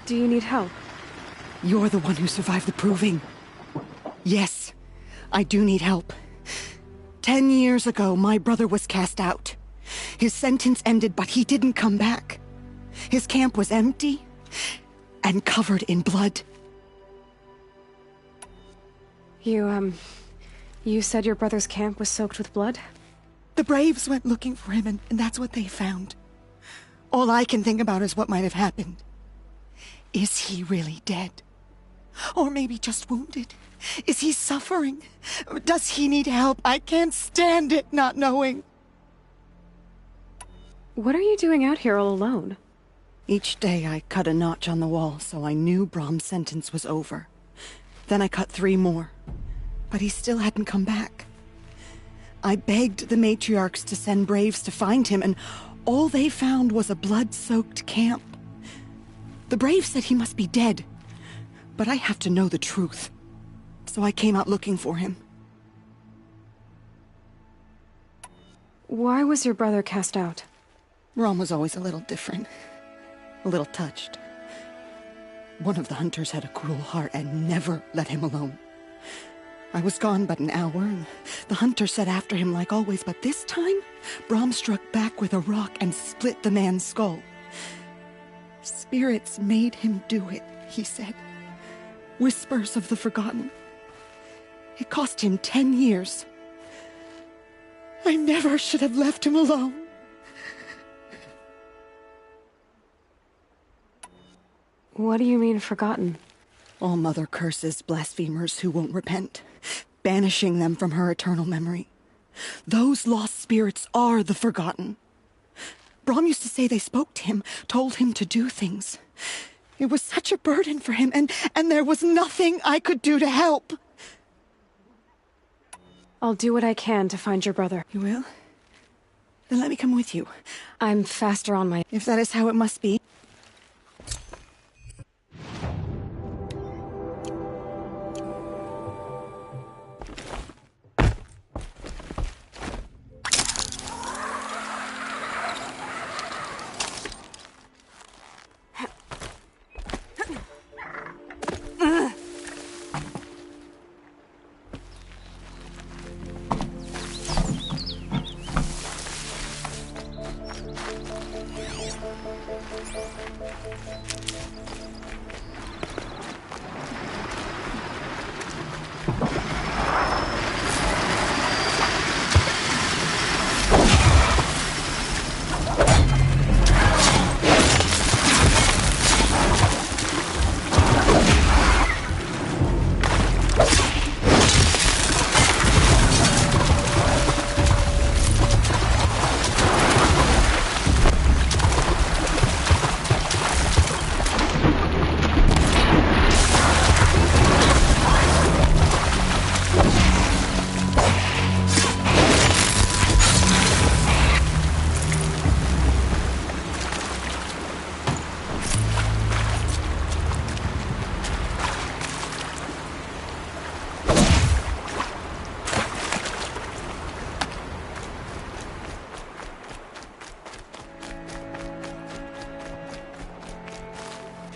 Do you need help? You're the one who survived the proving. Yes, I do need help. 10 years ago, my brother was cast out. His sentence ended, but he didn't come back. His camp was empty and covered in blood. You said your brother's camp was soaked with blood? The Braves went looking for him, and that's what they found. All I can think about is what might have happened. Is he really dead? Or maybe just wounded? Is he suffering? Does he need help? I can't stand it not knowing. What are you doing out here all alone? Each day I cut a notch on the wall so I knew Brahm's sentence was over. Then I cut 3 more. But he still hadn't come back. I begged the matriarchs to send Braves to find him, and all they found was a blood-soaked camp. The Braves said he must be dead, but I have to know the truth. So I came out looking for him. Why was your brother cast out? Brahm was always a little different. A little touched. One of the hunters had a cruel heart and never let him alone. I was gone but an hour, and the hunter set after him like always, but this time, Brahm struck back with a rock and split the man's skull. Spirits made him do it, he said. Whispers of the forgotten. It cost him 10 years. I never should have left him alone. What do you mean, forgotten? All Mother curses blasphemers who won't repent, banishing them from her eternal memory. Those lost spirits are the forgotten. Brahm used to say they spoke to him, told him to do things. It was such a burden for him, and there was nothing I could do to help. I'll do what I can to find your brother. You will? Then let me come with you. I'm faster on my... If that is how it must be.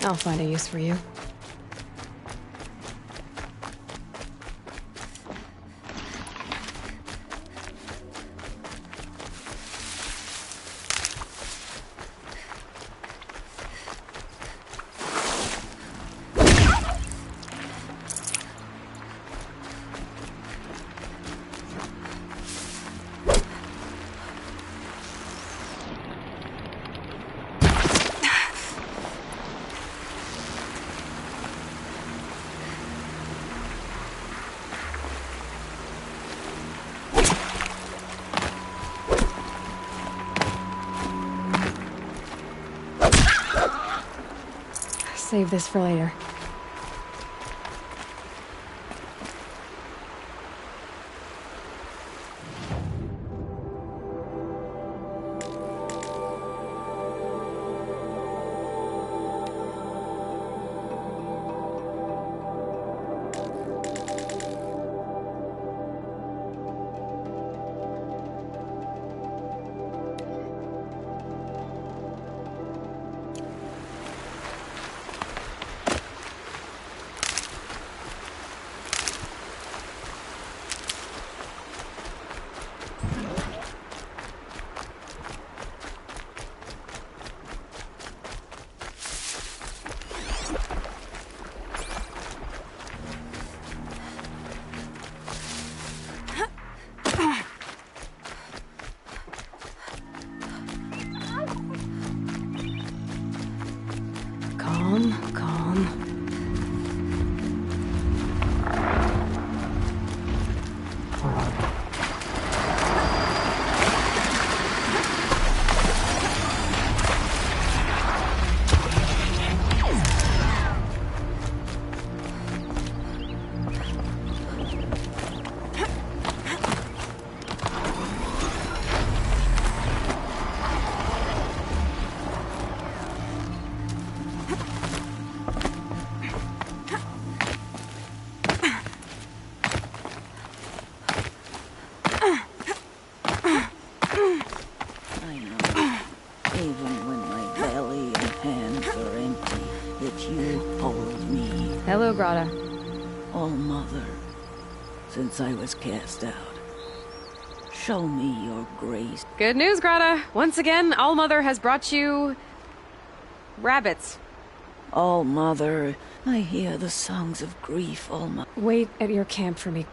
I'll find a use for you. Save this for later. Calm, calm. Hello, Grata. All-Mother, since I was cast out, show me your grace. Good news, Grata. Once again, All-Mother has brought you... rabbits. All-Mother, I hear the songs of grief, All-Mother. Wait at your camp for me.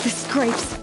The scrapes.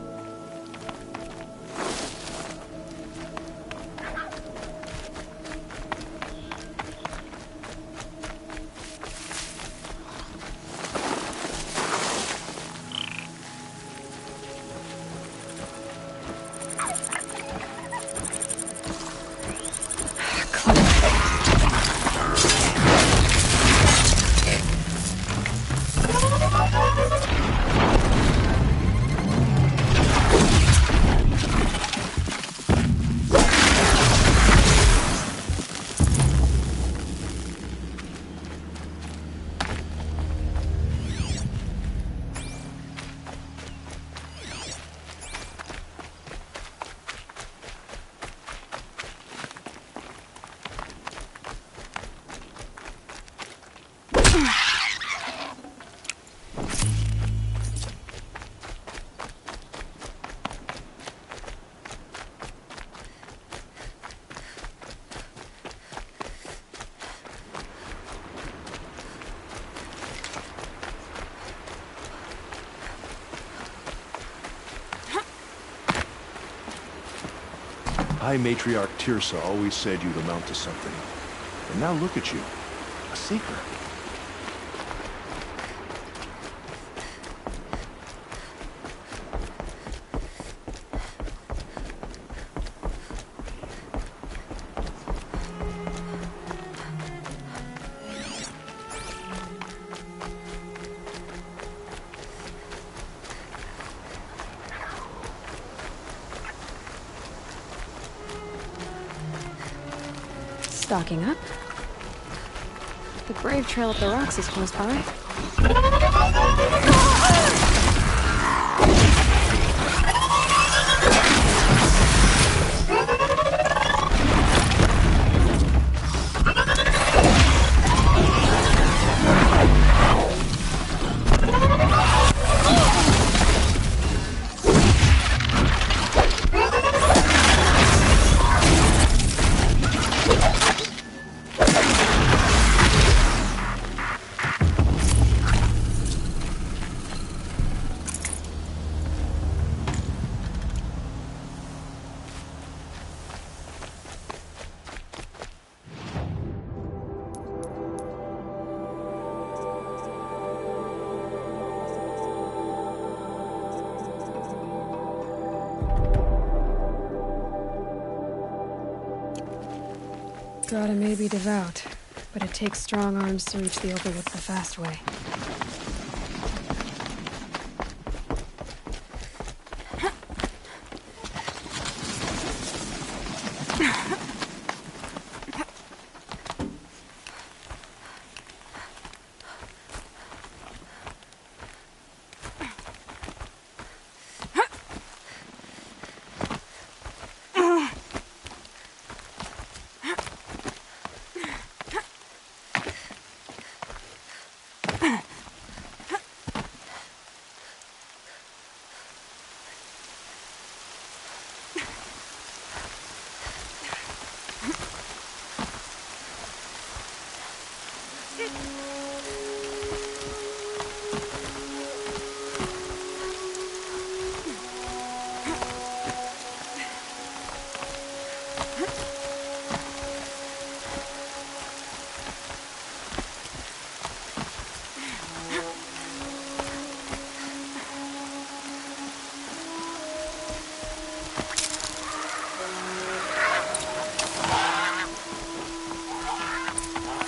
High Matriarch Tirsa always said you'd amount to something. And now look at you. A seeker. Stocking up. The Brave Trail up the rocks is close by. Grata may be devout, but it takes strong arms to reach the Overlook the fast way.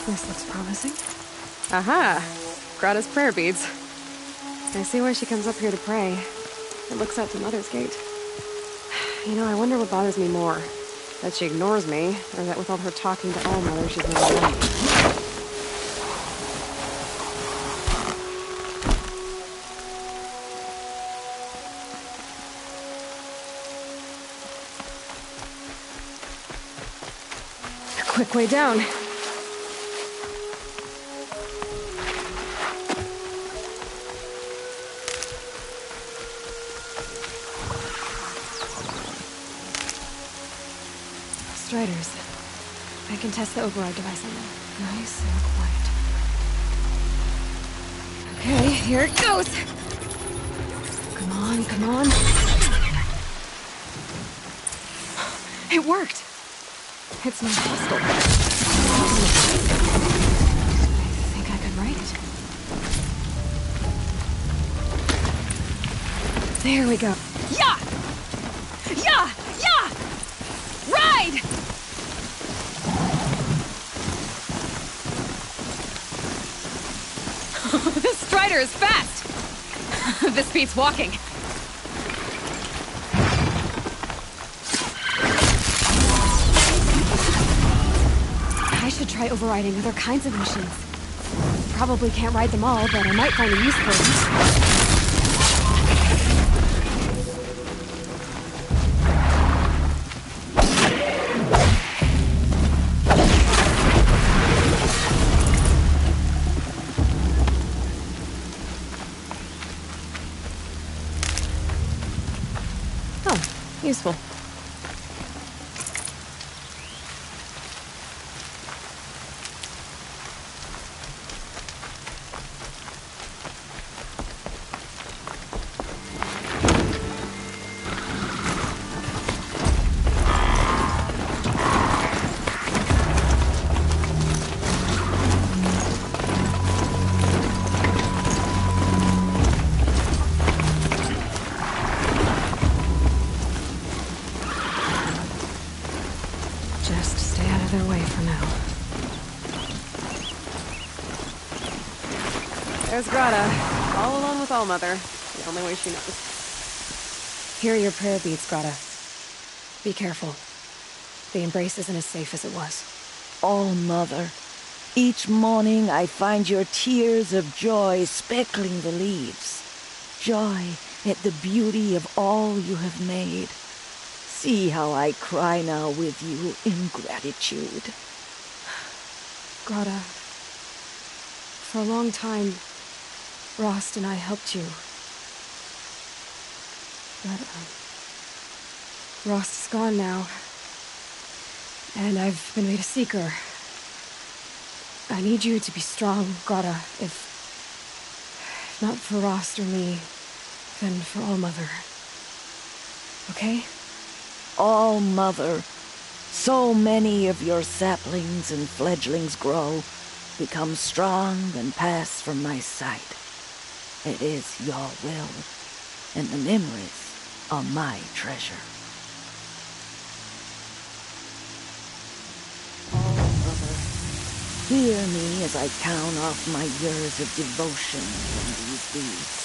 This looks promising. Aha! Grata's prayer beads. I see why she comes up here to pray. It looks out to Mother's Gate. You know, I wonder what bothers me more. That she ignores me, or that with all her talking to All-Mother, she's never done me. Quick way down. Striders. I can test the override device on them. Nice and quiet. Okay, here it goes! Come on, come on. It worked! It's not hostile. I think I could write it. There we go. Yeah! Yeah! Yeah! Ride! This Strider is fast! This beats walking. I should try overriding other kinds of machines. Probably can't ride them all, but I might find a use for them. Useful. Their way for now. There's Grata, all alone with All-Mother. The only way she knows. Here are your prayer beads, Grata. Be careful. The embrace isn't as safe as it was. All-Mother, each morning I find your tears of joy speckling the leaves. Joy at the beauty of all you have made. See how I cry now with you in gratitude. Grata, for a long time, Rost and I helped you. But, Rost is gone now. And I've been made a seeker. I need you to be strong, Grata. If not for Rost or me, then for All-Mother. Okay? All-Mother, so many of your saplings and fledglings grow, become strong and pass from my sight. It is your will, and the memories are my treasure. All-Mother, hear me as I count off my years of devotion from these deeds.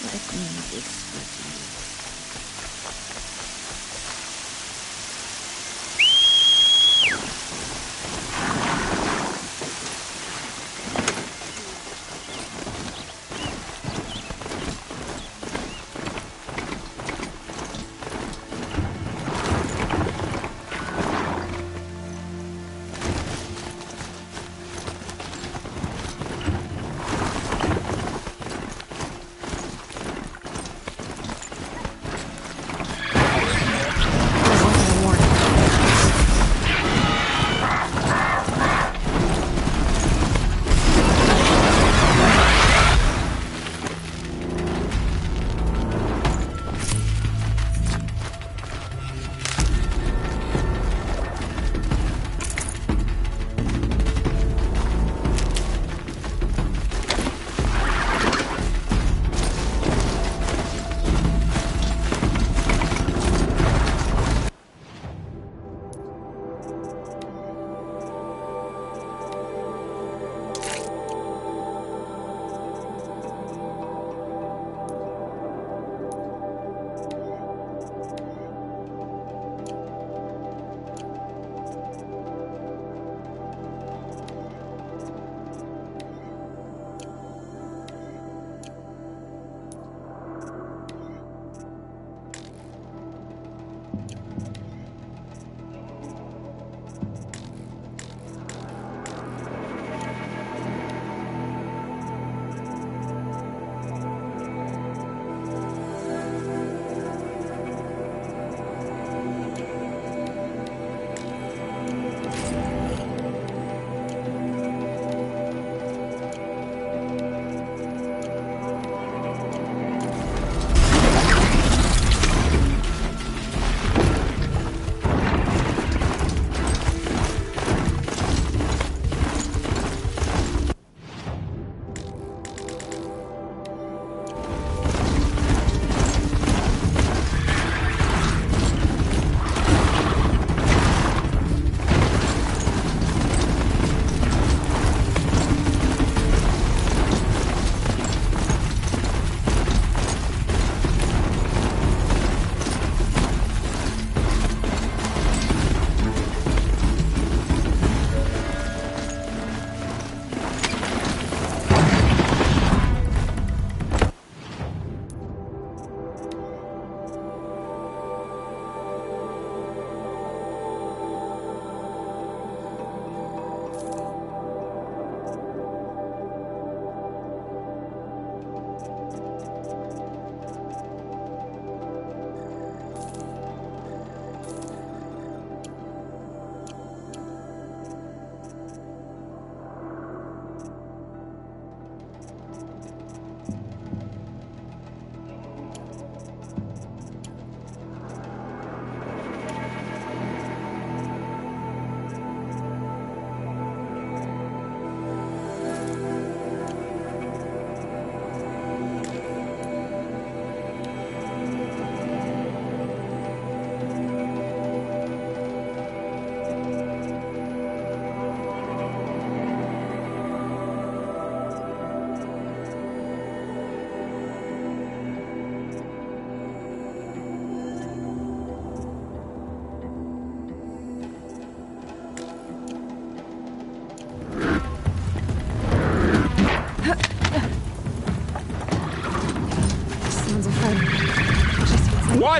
Let me whisper to you.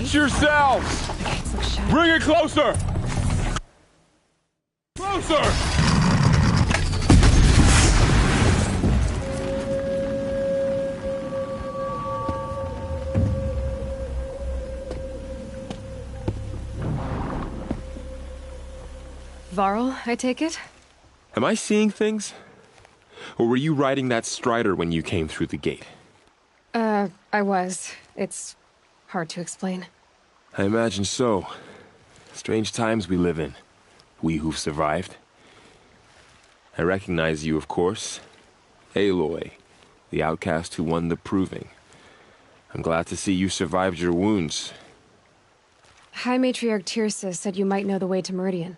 Watch yourselves! The gates look shut. Bring it closer! Closer! Varl, I take it? Am I seeing things? Or were you riding that Strider when you came through the gate? I was. It's hard to explain. I imagine so. Strange times we live in. We who've survived. I recognize you, of course. Aloy, the outcast who won the Proving. I'm glad to see you survived your wounds. High Matriarch Tirsa said you might know the way to Meridian.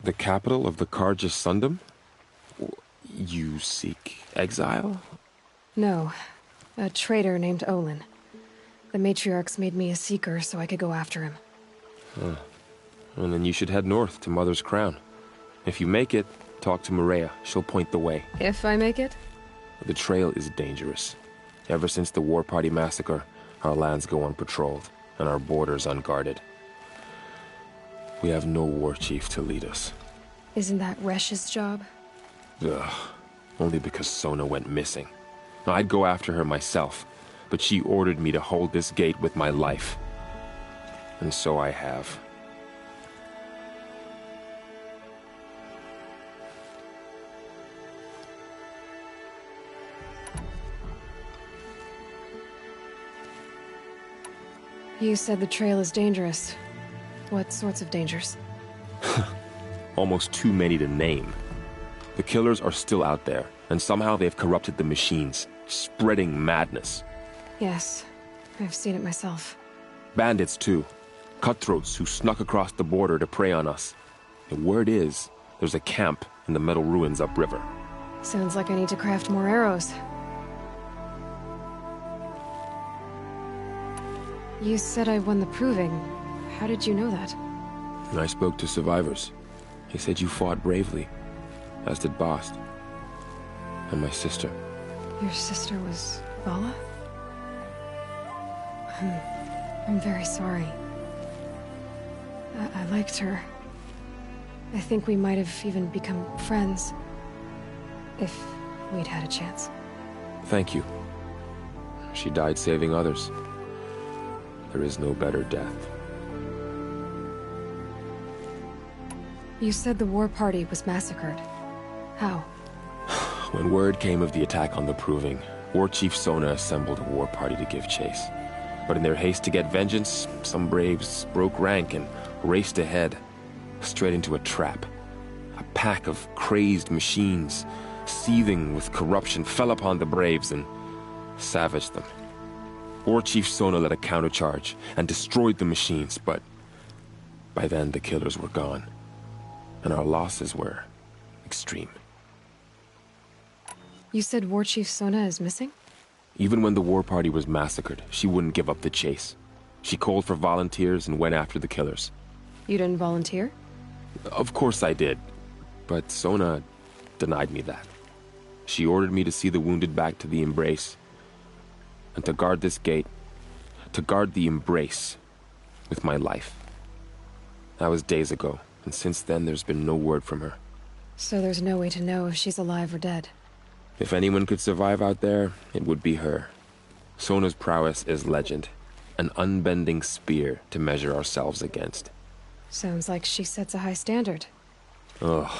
The capital of the Carja Sundom? You seek exile? No. A traitor named Olin. The Matriarchs made me a seeker so I could go after him. And then you should head north to Mother's Crown. If you make it, talk to Maria. She'll point the way. If I make it? The trail is dangerous. Ever since the War Party massacre, our lands go unpatrolled, and our borders unguarded. We have no war chief to lead us. Isn't that Resh's job? Ugh. Only because Sona went missing. I'd go after her myself, but she ordered me to hold this gate with my life. And so I have. You said the trail is dangerous. What sorts of dangers? Almost too many to name. The killers are still out there, and somehow they've corrupted the machines, spreading madness. Yes, I've seen it myself. Bandits, too. Cutthroats who snuck across the border to prey on us. The word is, there's a camp in the metal ruins upriver. Sounds like I need to craft more arrows. You said I won the Proving. How did you know that? I spoke to survivors. They said you fought bravely, as did Bast. And my sister. Your sister was Vala? I'm very sorry. I liked her. I think we might have even become friends. If we'd had a chance. Thank you. She died saving others. There is no better death. You said the war party was massacred. How? When word came of the attack on the Proving, War Chief Sona assembled a war party to give chase. But in their haste to get vengeance, some braves broke rank and raced ahead, straight into a trap. A pack of crazed machines, seething with corruption, fell upon the braves and savaged them. War Chief Sona led a countercharge and destroyed the machines, but by then the killers were gone, and our losses were extreme. You said War Chief Sona is missing? Even when the war party was massacred, she wouldn't give up the chase. She called for volunteers and went after the killers. You didn't volunteer? Of course I did, but Sona denied me that. She ordered me to see the wounded back to the Embrace, and to guard this gate, to guard the Embrace with my life. That was days ago, and since then there's been no word from her. So there's no way to know if she's alive or dead. If anyone could survive out there, it would be her. Sona's prowess is legend, an unbending spear to measure ourselves against. Sounds like she sets a high standard. Ugh,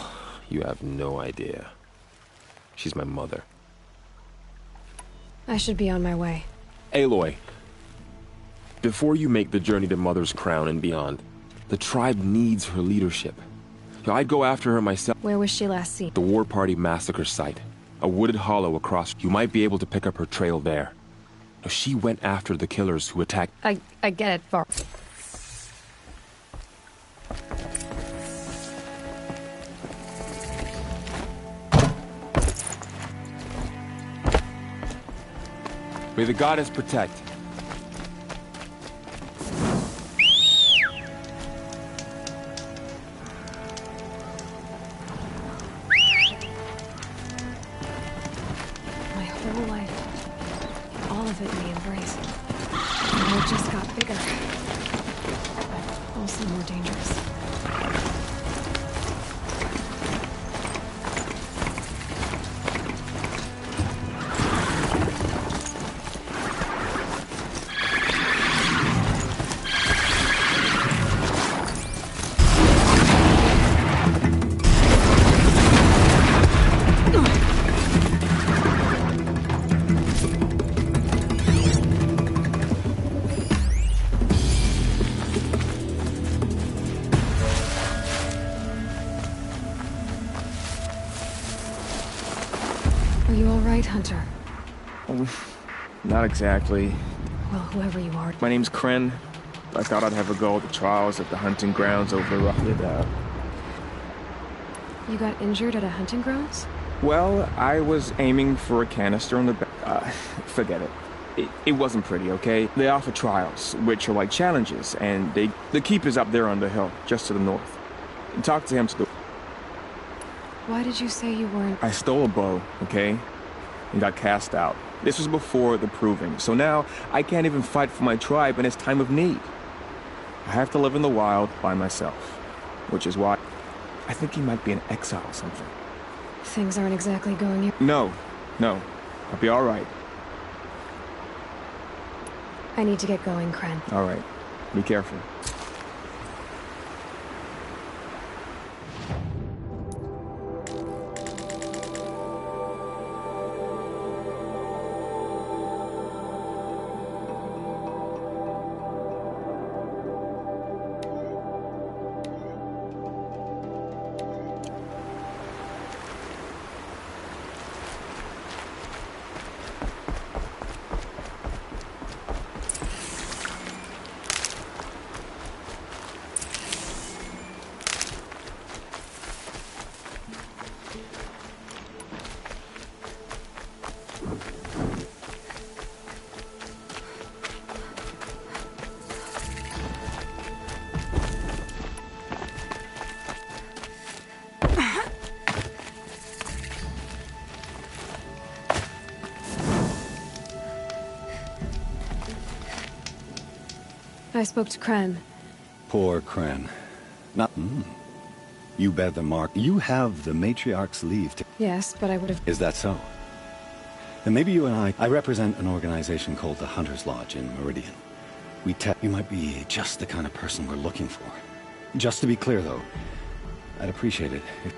you have no idea. She's my mother. I should be on my way. Aloy, before you make the journey to Mother's Crown and beyond, the tribe needs her leadership. I'd go after her myself. Where was she last seen? The War Party massacre site. A wooded hollow across. You might be able to pick up her trail there. She went after the killers who attacked. I get it, Var. May the goddess protect. My whole life. All of it in the Embrace. And it just got bigger. Are you all right, Hunter? Not exactly. Well, whoever you are. My name's Kren. I thought I'd have a go at the trials at the hunting grounds over roughly about... You got injured at a hunting grounds? Well, I was aiming for a canister on the back. Forget it. It wasn't pretty, okay? They offer trials, which are like challenges, and the keep is up there on the hill, just to the north. Talk to him to the... Why did you say you weren't... I stole a bow, okay? And got cast out. This was before the proving, so now I can't even fight for my tribe in its time of need. I have to live in the wild by myself, which is why I think he might be in exile or something. Things aren't exactly going your... No, I'll be all right. I need to get going, Kren. All right, be careful. I spoke to Kren. Poor Kren. Not... You bear the mark. You have the Matriarch's leave to... Yes, but I would have... Is that so? Then maybe you and I represent an organization called the Hunter's Lodge in Meridian. You might be just the kind of person we're looking for. Just to be clear, though, I'd appreciate it if...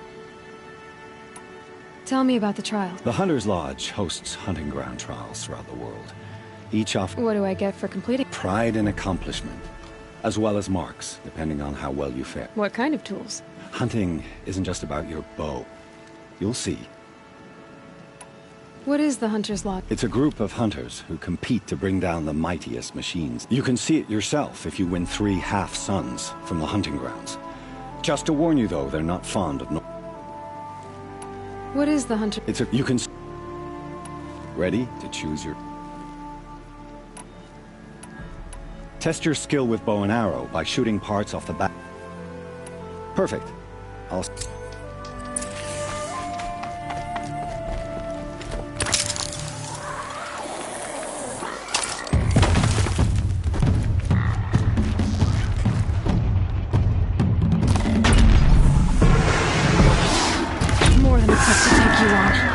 Tell me about the trial. The Hunter's Lodge hosts hunting ground trials throughout the world. Each offer... What do I get for completing? Pride and accomplishment, as well as marks, depending on how well you fare. What kind of tools? Hunting isn't just about your bow. You'll see. What is the Hunter's Lodge? It's a group of hunters who compete to bring down the mightiest machines. You can see it yourself if you win 3 half-suns from the hunting grounds. Just to warn you, though, they're not fond of... What is the Hunter... You can... Ready to choose your... Test your skill with bow and arrow by shooting parts off the back. Perfect. I'll... More than enough to take you on.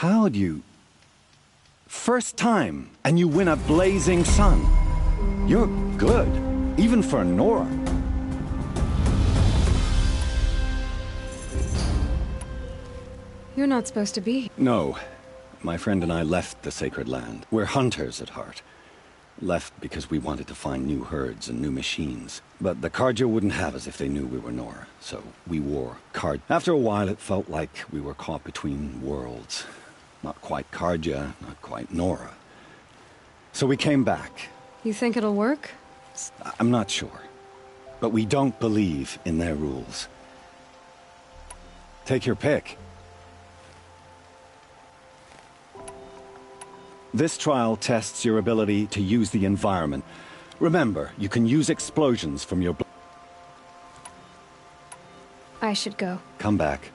How'd you... First time, and you win a blazing sun. You're good, even for Nora. You're not supposed to be. No. My friend and I left the Sacred Land. We're hunters at heart. Left because we wanted to find new herds and new machines. But the Carja wouldn't have us if they knew we were Nora, so we wore Carja. After a while, it felt like we were caught between worlds. Not quite Carja, not quite Nora. So we came back. You think it'll work? I'm not sure. But we don't believe in their rules. Take your pick. This trial tests your ability to use the environment. Remember, you can use explosions from your... I should go. Come back.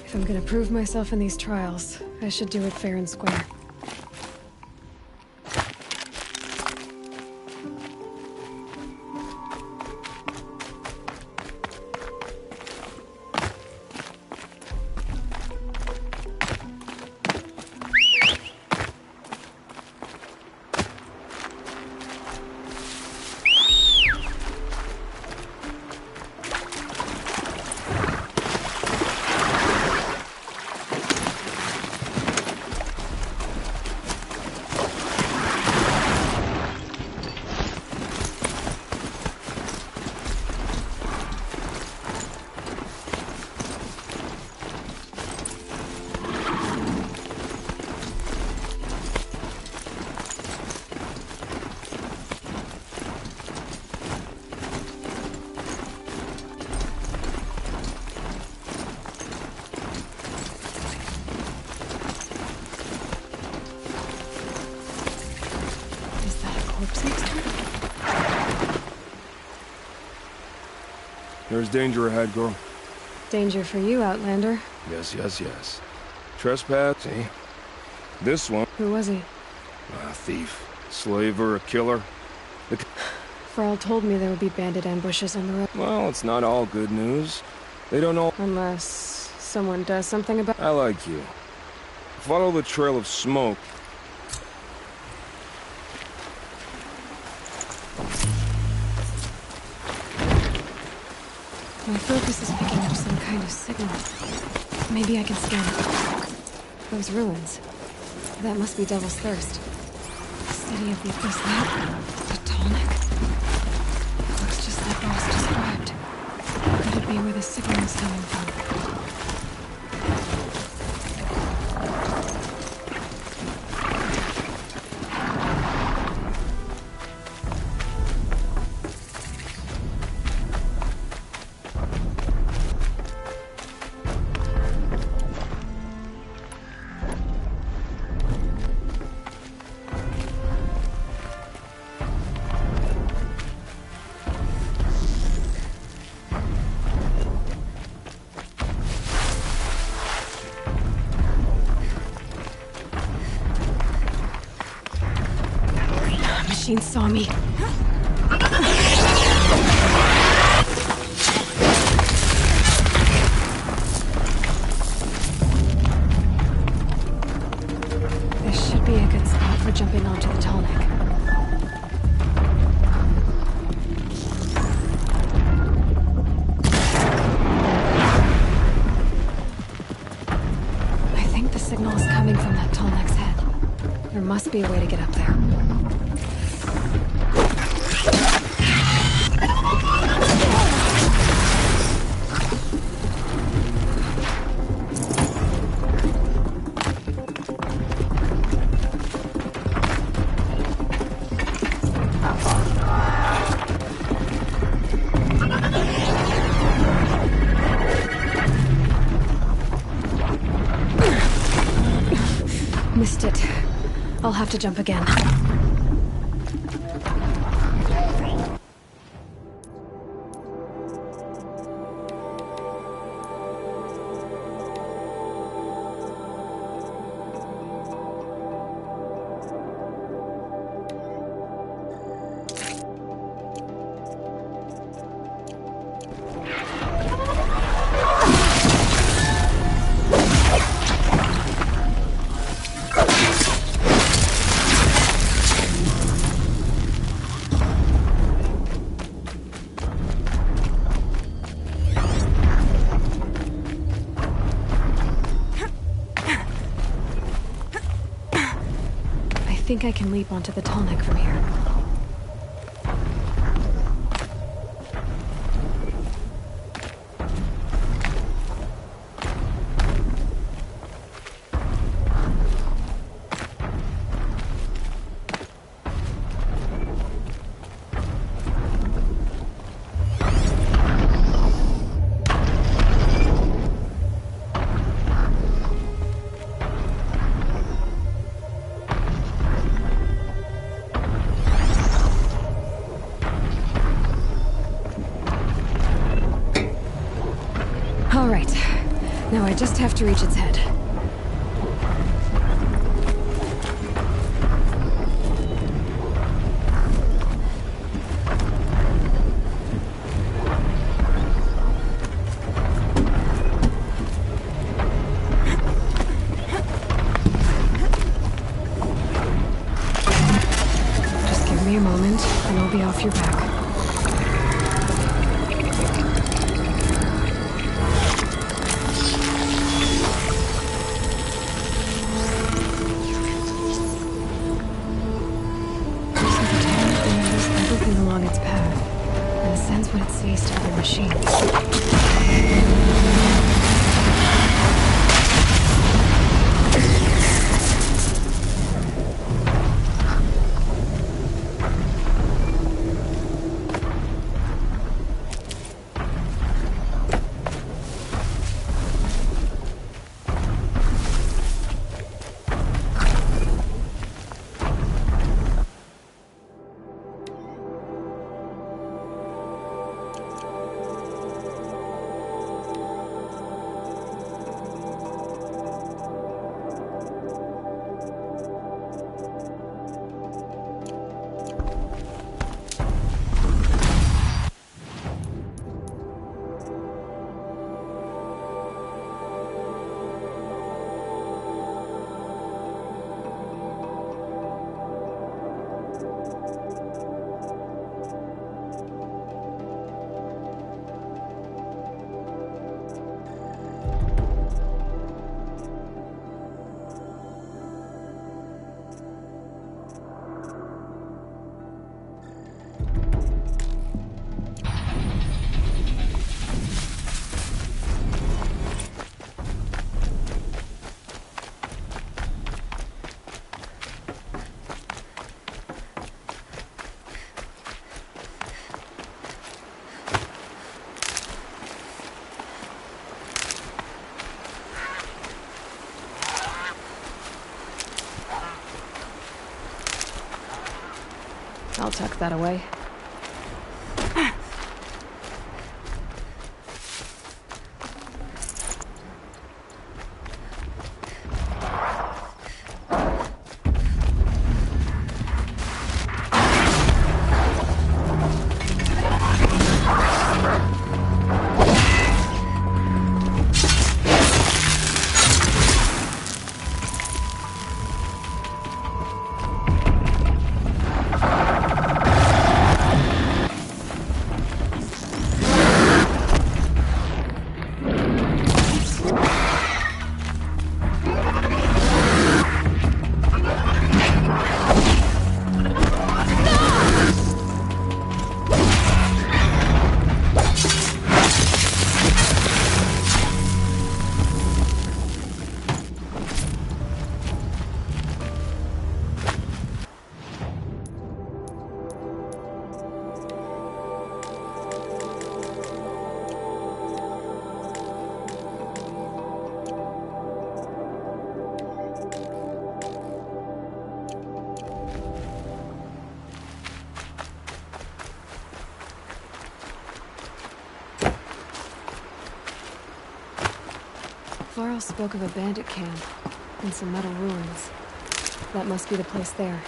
If I'm gonna prove myself in these trials, I should do it fair and square. There's danger ahead, girl. Danger for you, Outlander. Yes, yes, yes. Trespass, see? This one... Who was he? A thief. Slaver, a killer. Frall told me there would be bandit ambushes on the road. Well, it's not all good news. They don't all... Unless someone does something about... I like you. Follow the trail of smoke. My focus is picking up some kind of signal. Maybe I can scan it. Those ruins. That must be Devil's Thirst. The city of the Abyss Lamp. Potomac. Looks just like Ross described. Could it be where the signal is coming from? machine saw me. This should be a good spot for jumping onto the Tallneck. I think the signal is coming from that Tallneck's head. There must be a way to get up there. Missed it. I'll have to jump again. I think I can leap onto the Tallneck from here. All right. Now I just have to reach its head. Just give me a moment, and I'll be off your back. Along its path, and sends what it sees to other machines. I'll tuck that away. Varl spoke of a bandit camp and some metal ruins. That must be the place there.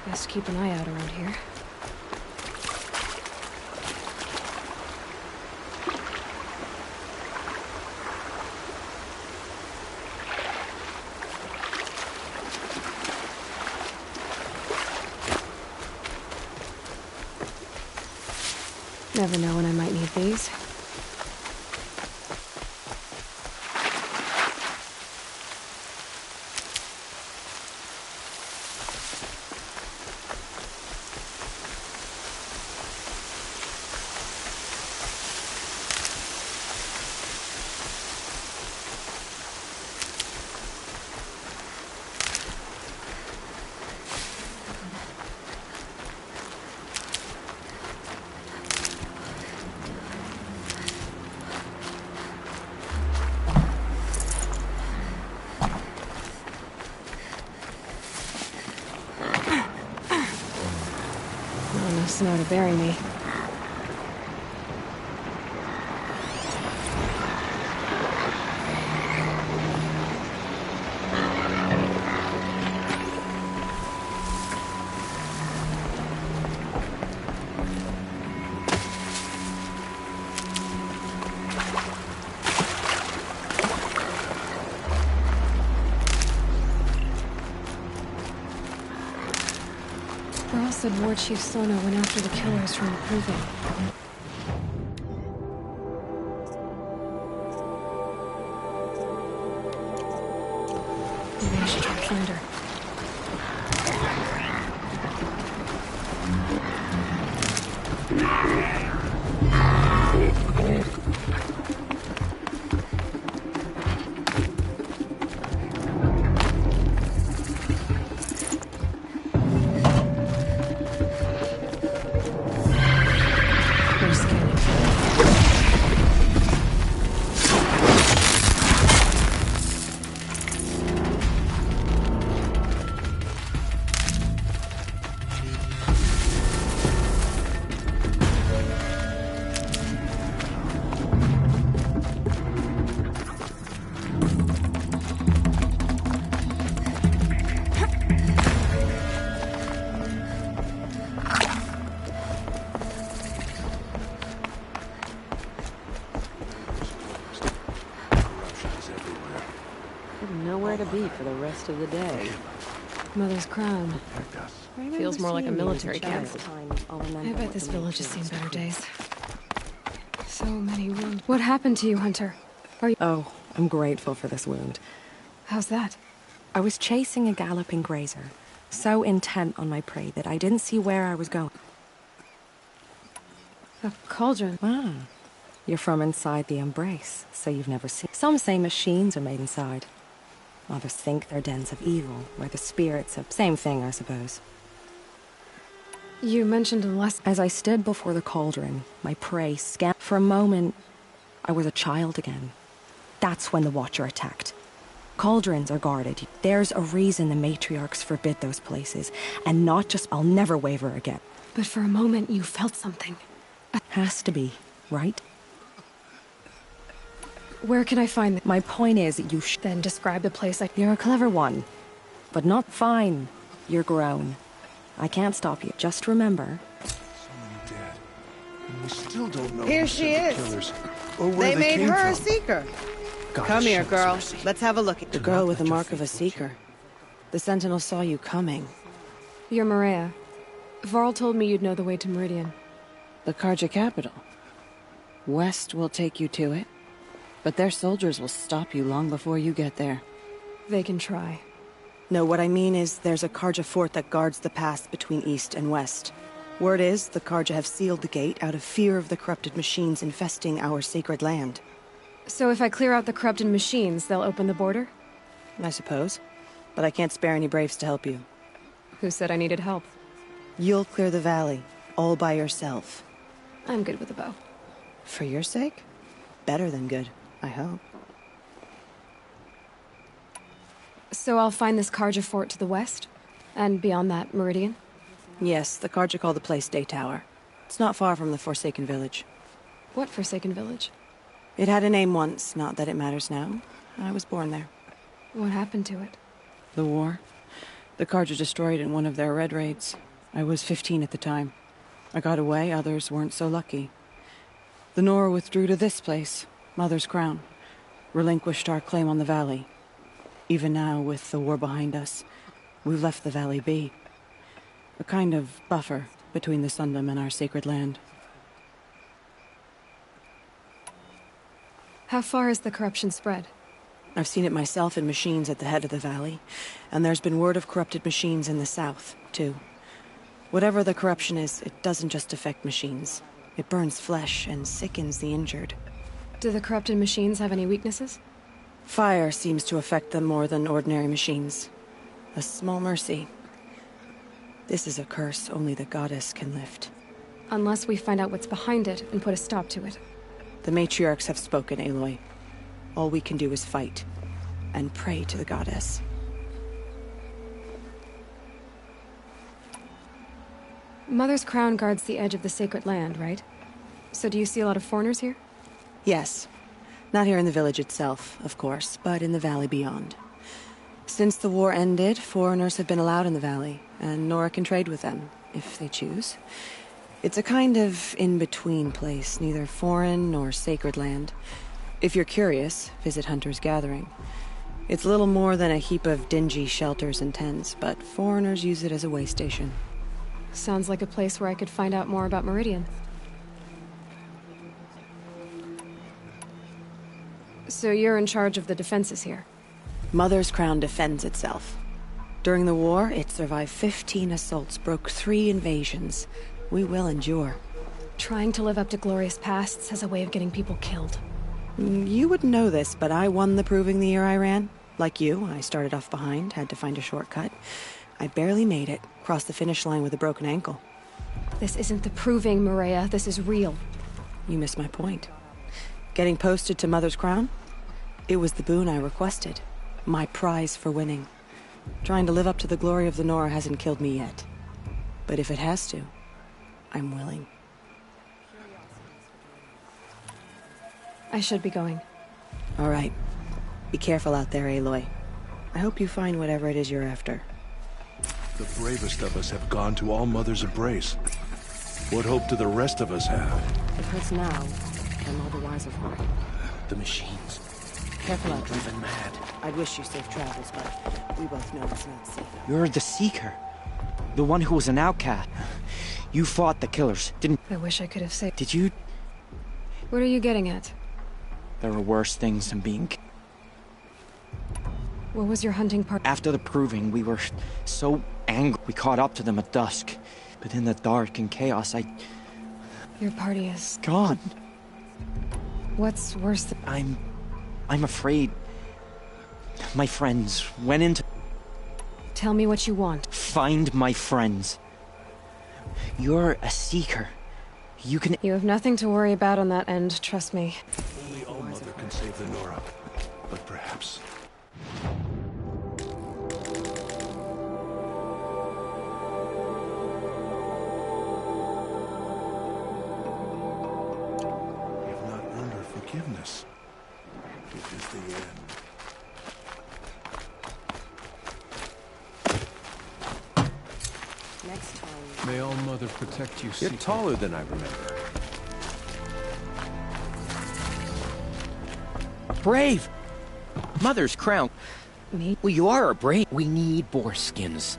Best keep an eye out around here. Never know when I might need these. Snow to bury me. Varl said War Chief Sona went after the killers from the Proving. Maybe I should try Thunder. Nowhere to be for the rest of the day. Mother's crown. Feels more like a military camp. I bet this village has seen better days. So many wounds. What happened to you, Hunter? Are you... Oh, I'm grateful for this wound. How's that? I was chasing a galloping grazer, so intent on my prey that I didn't see where I was going. A cauldron. Ah, you're from inside the Embrace, so you've never seen... Some say machines are made inside. Others think they're dens of evil, where the spirits of... Same thing, I suppose. You mentioned a lesson. As I stood before the cauldron, my prey scanned. For a moment, I was a child again. That's when the Watcher attacked. Cauldrons are guarded. There's a reason the matriarchs forbid those places, and not just... I'll never waver again. But for a moment, you felt something. Has to be, right? Where can I find them? My point is, Then describe the place I... You're a clever one, but not fine. You're grown. I can't stop you. Just remember... So many dead. And we still don't know Here who she sent is. the killers, or where They made came her a from. seeker. God, Come this here, shit is girl. messy. Let's have a look at The girl with the mark of a seeker. The Sentinel saw you coming. You're Maria. Varl told me you'd know the way to Meridian. The Carja capital. West will take you to it, but their soldiers will stop you long before you get there. They can try. No, what I mean is there's a Carja fort that guards the pass between east and west. Word is, the Carja have sealed the gate out of fear of the corrupted machines infesting our sacred land. So if I clear out the corrupted machines, they'll open the border? I suppose. But I can't spare any braves to help you. Who said I needed help? You'll clear the valley, all by yourself. I'm good with a bow. For your sake? Better than good, I hope. So I'll find this Carja fort to the west? And beyond that, Meridian? Yes, the Carja call the place Day Tower. It's not far from the Forsaken Village. What Forsaken Village? It had a name once, not that it matters now. I was born there. What happened to it? The war. The Carja destroyed in one of their red raids. I was 15 at the time. I got away, others weren't so lucky. The Nora withdrew to this place, Mother's Crown. Relinquished our claim on the valley. Even now, with the war behind us, we've left the valley be. A kind of buffer between the Sundom and our sacred land. How far has the corruption spread? I've seen it myself in machines at the head of the valley, and there's been word of corrupted machines in the south, too. Whatever the corruption is, it doesn't just affect machines. It burns flesh and sickens the injured. Do the corrupted machines have any weaknesses? Fire seems to affect them more than ordinary machines. A small mercy. This is a curse only the goddess can lift. Unless we find out what's behind it and put a stop to it. The matriarchs have spoken, Aloy. All we can do is fight, and pray to the goddess. Mother's Crown guards the edge of the sacred land, right? So do you see a lot of foreigners here? Yes. Not here in the village itself, of course, but in the valley beyond. Since the war ended, foreigners have been allowed in the valley, and Nora can trade with them, if they choose. It's a kind of in-between place, neither foreign nor sacred land. If you're curious, visit Hunter's Gathering. It's little more than a heap of dingy shelters and tents, but foreigners use it as a way station. Sounds like a place where I could find out more about Meridian. So you're in charge of the defenses here? Mother's Crown defends itself. During the war, it survived 15 assaults, broke 3 invasions. We will endure. Trying to live up to glorious pasts has a way of getting people killed. You wouldn't know this, but I won the Proving the year I ran. Like you, I started off behind, had to find a shortcut. I barely made it, crossed the finish line with a broken ankle. This isn't the Proving, Maria. This is real. You missed my point. Getting posted to Mother's Crown? It was the boon I requested. My prize for winning. Trying to live up to the glory of the Nora hasn't killed me yet. But if it has to, I'm willing. I should be going. All right. Be careful out there, Aloy. I hope you find whatever it is you're after. The bravest of us have gone to All Mother's embrace. What hope do the rest of us have? It hurts now. I'm all the wiser for it. The machines. Careful out there. Driven mad. I'd wish you safe travels, but we both know it's not safe. You're the Seeker. The one who was an outcast. You fought the killers, didn't... I wish I could have saved... Did you? What are you getting at? There are worse things than being... What was your hunting part? After the Proving, we were so angry. We caught up to them at dusk. But in the dark and chaos, Your party is... gone. What's worse than... I'm afraid... My friends went into... Tell me what you want. Find my friends. You're a Seeker. You can... You have nothing to worry about on that end, trust me. Only All Mother can save the Nora. But perhaps... We have not earned her forgiveness. It is the end. Next time. May All Mother protect you, You're Seeker. taller than I remember. Brave! Mother's Crown. Me? Well, you are a brave. We need boar skins.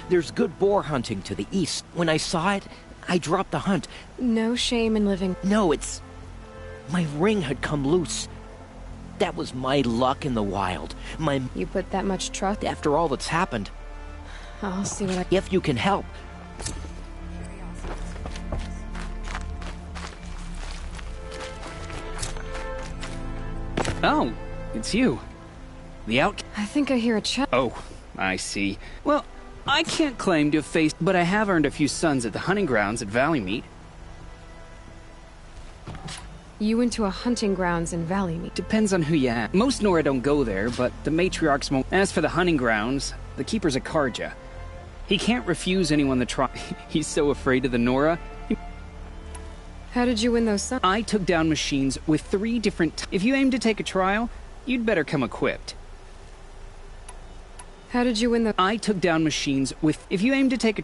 There's good boar hunting to the east. When I saw it, I dropped the hunt. No shame in living... No, it's... My ring had come loose. That was my luck in the wild. You put that much trust... After all that's happened. I'll see what I... If you can help. Oh, it's you. The I think I hear a chat. Oh, I see. Well, I can't claim to have faced, but I have earned a few sons at the hunting grounds at Valleymeet. You went to a hunting grounds in Valleymeet. Depends on who you ask. Most Nora don't go there, but the matriarchs won't. As for the hunting grounds, the keeper's a Carja. He can't refuse anyone that tries. He's so afraid of the Nora. How did you win those sons? I took down machines with 3 different... If you aim to take a trial, You'd better come equipped. How did you win the... I took down machines with... If you aim to take a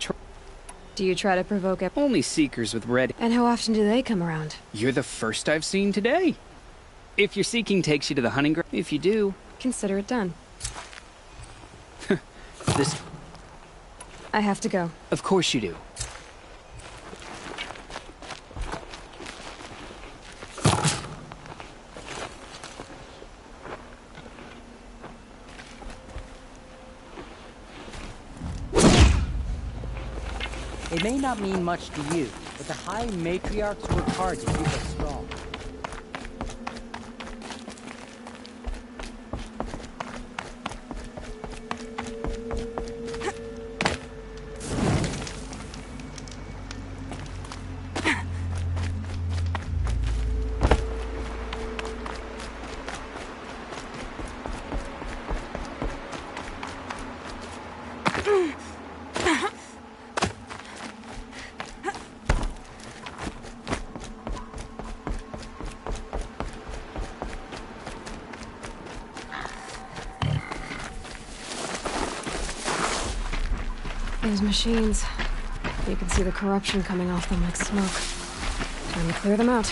Do you try to provoke... Only seekers with red... And how often do they come around? You're the first I've seen today. If your seeking takes you to the hunting ground... If you do... Consider it done. This... I have to go. Of course you do. It may not mean much to you, but the High Matriarchs work hard to keep us strong. Those machines. You can see the corruption coming off them like smoke. Time to clear them out.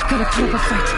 Gotta put up a fight.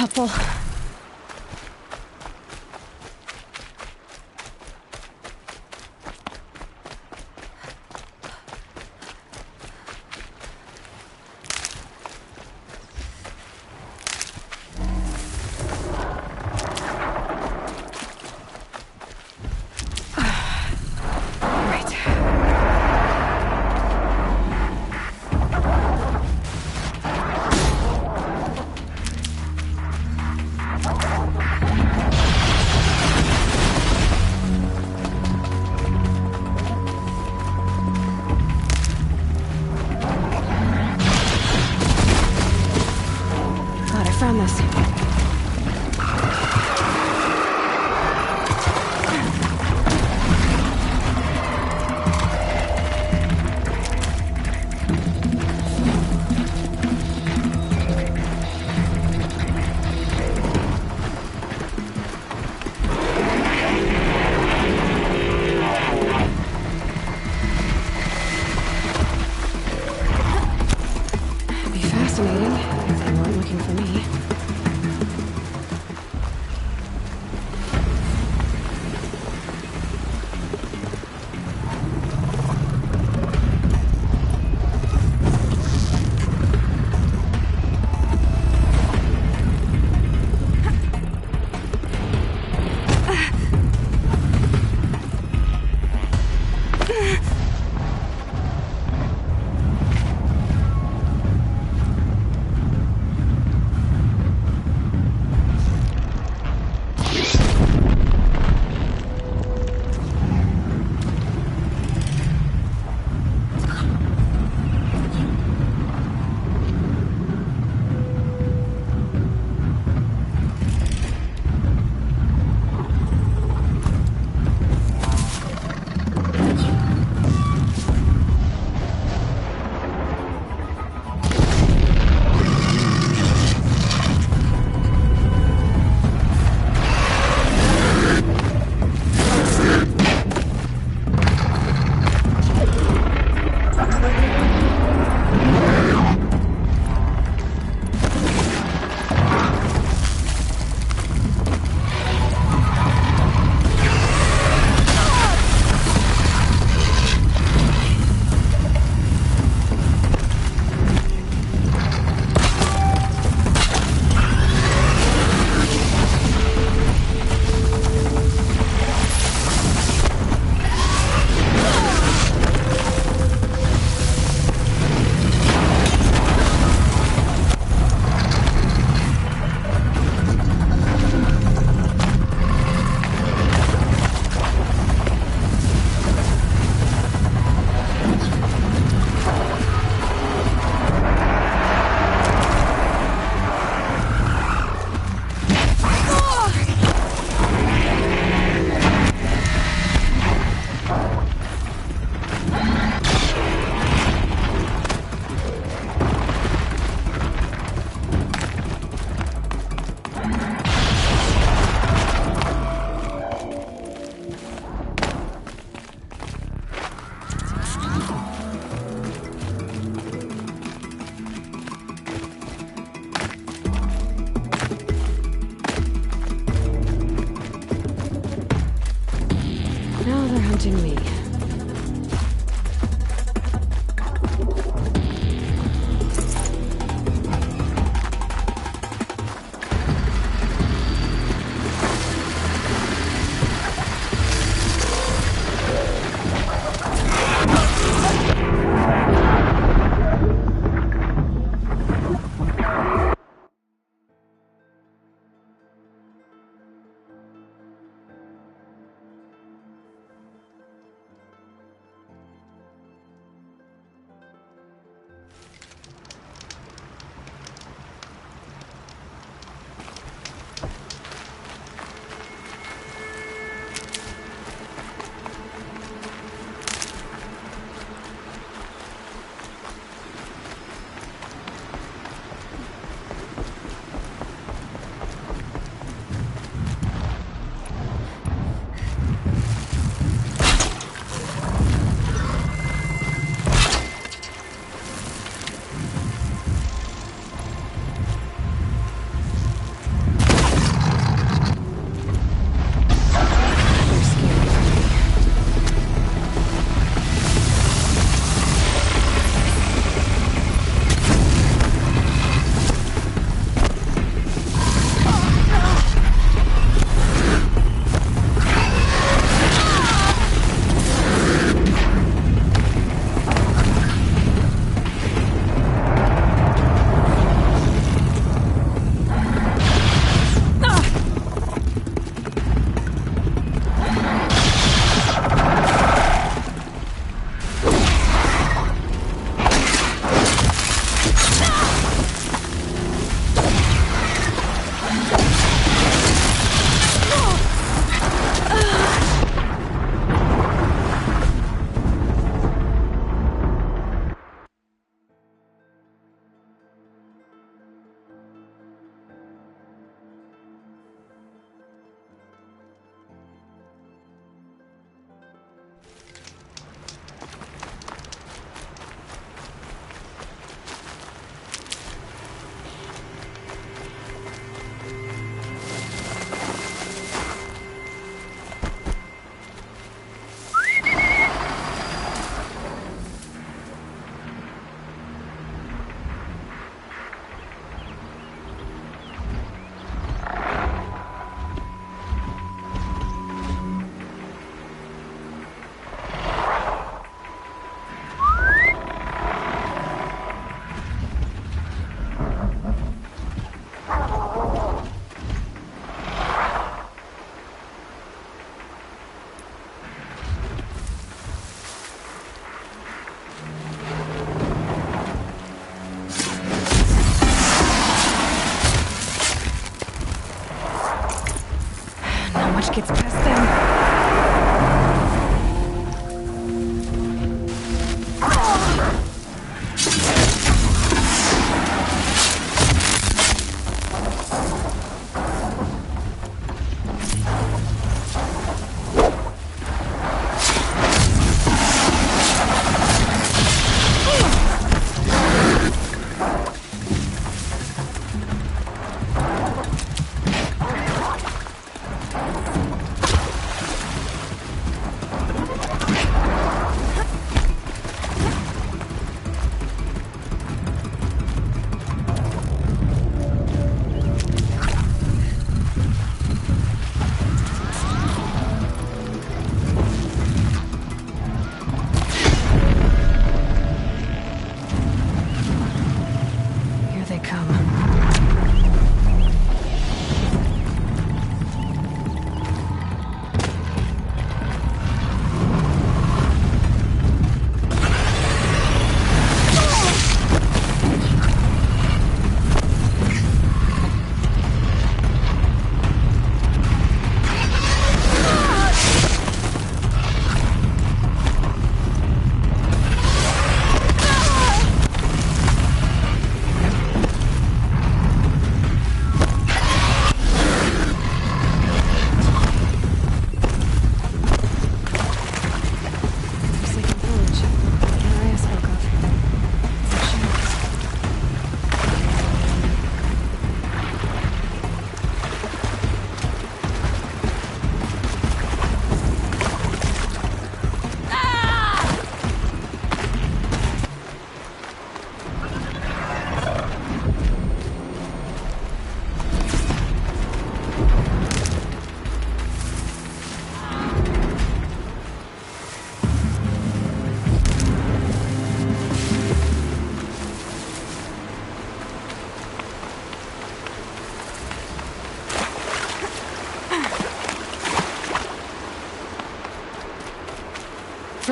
Helpful.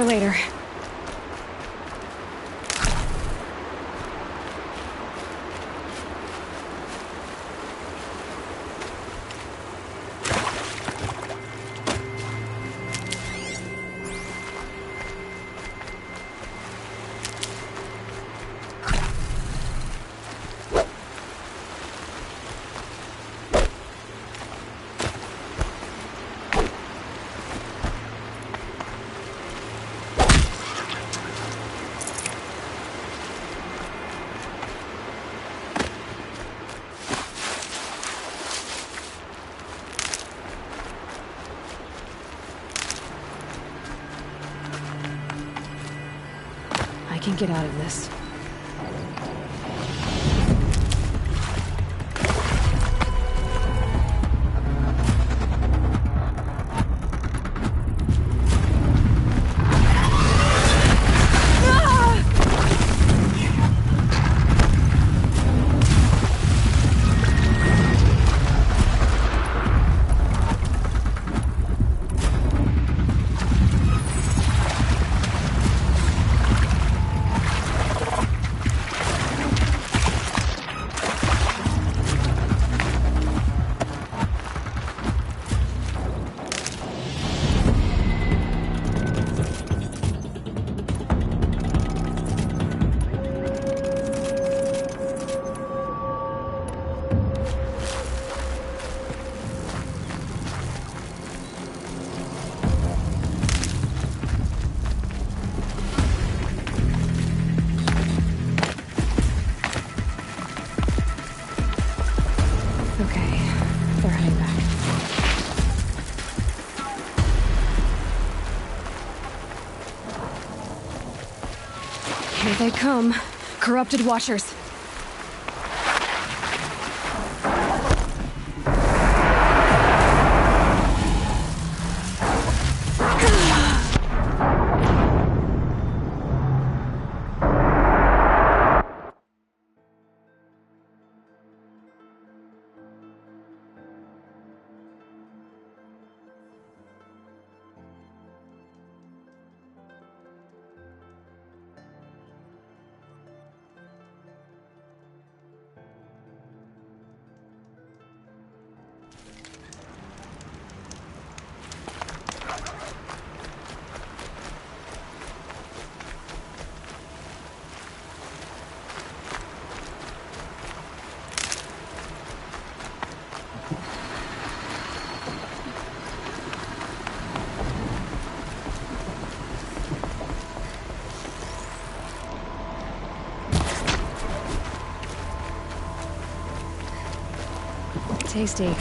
later. I can get out of this. Here they come. Corrupted Watchers. Tasty.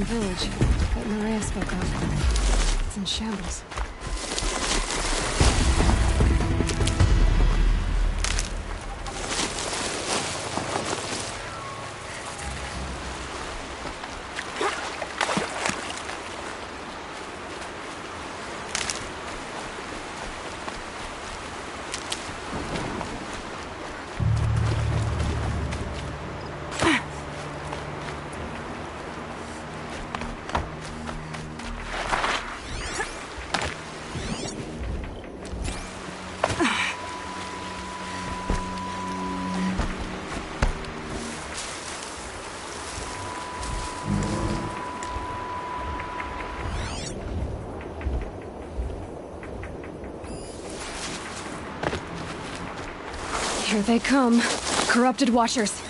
Village that Maria spoke of. It's in shambles. Here they come. Corrupted Watchers.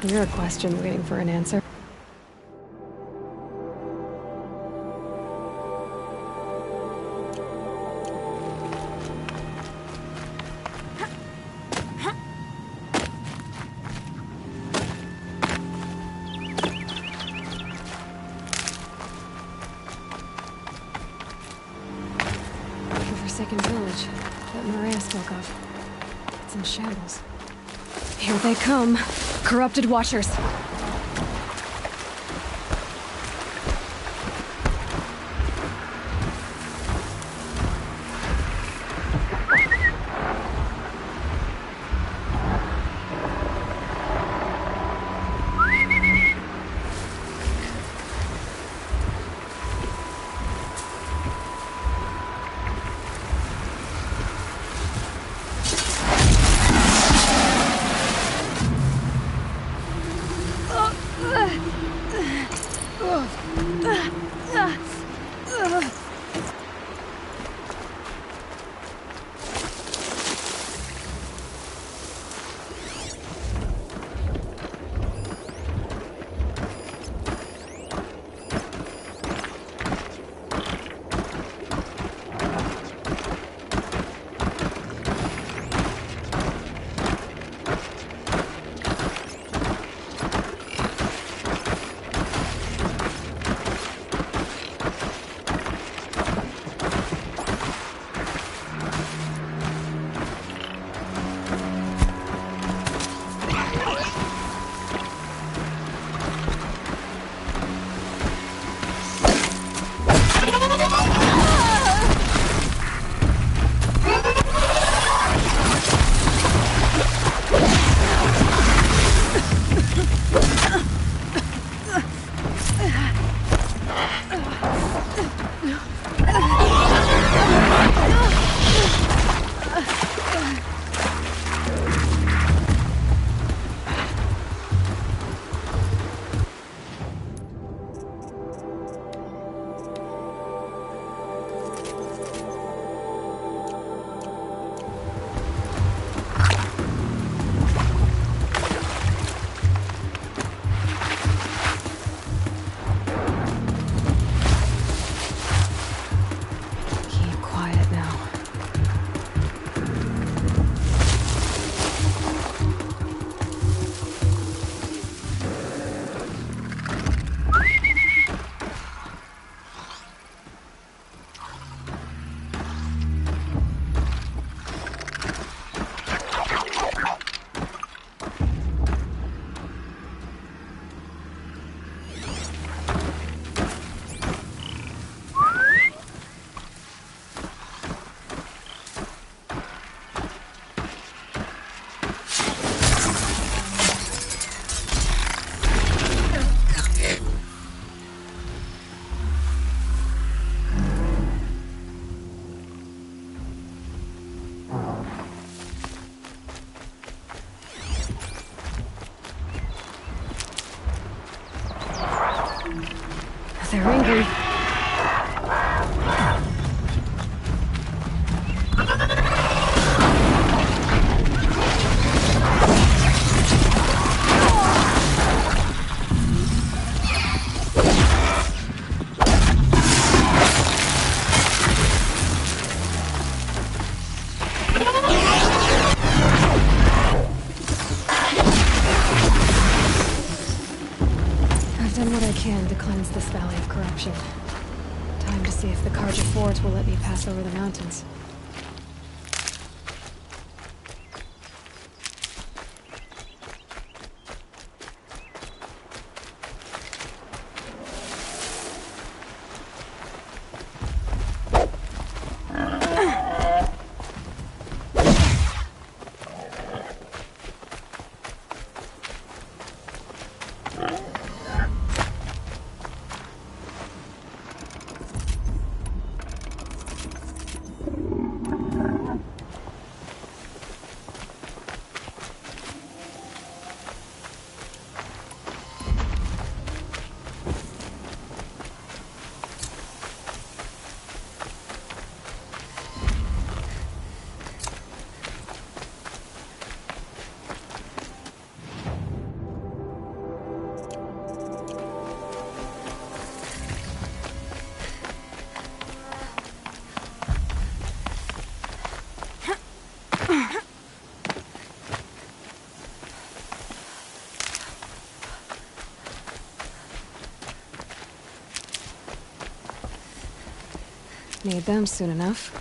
You're a question waiting for an answer. The Forsaken village that Maria spoke of. It's in shambles. Here they come. Corrupted Watchers. They're angry. I've done what I can to cleanse this valley of corruption. Time to see if the Carja Fort will let me pass over the mountains. Need them soon enough.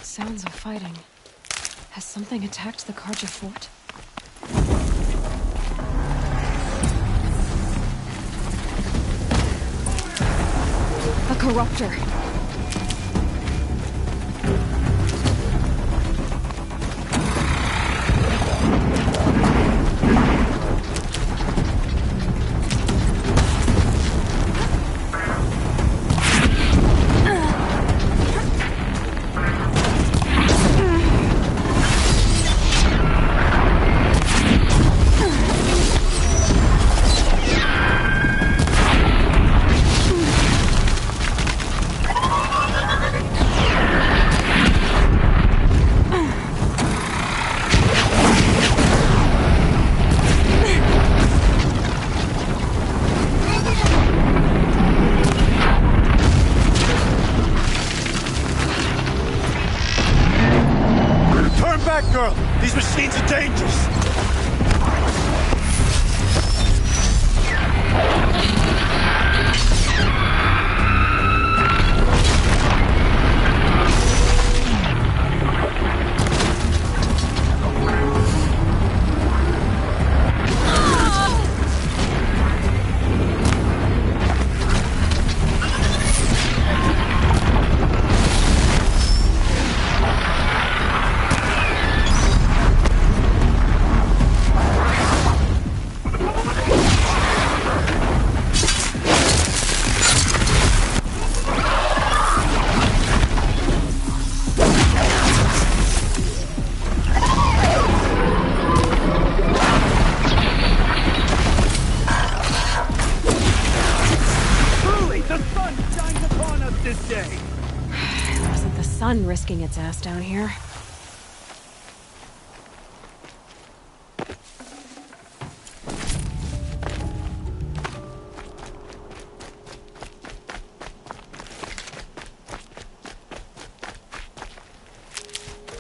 Sounds of fighting. Has something attacked the Carja fort? A corruptor. Girl, these machines are dangerous. Risking its ass down here.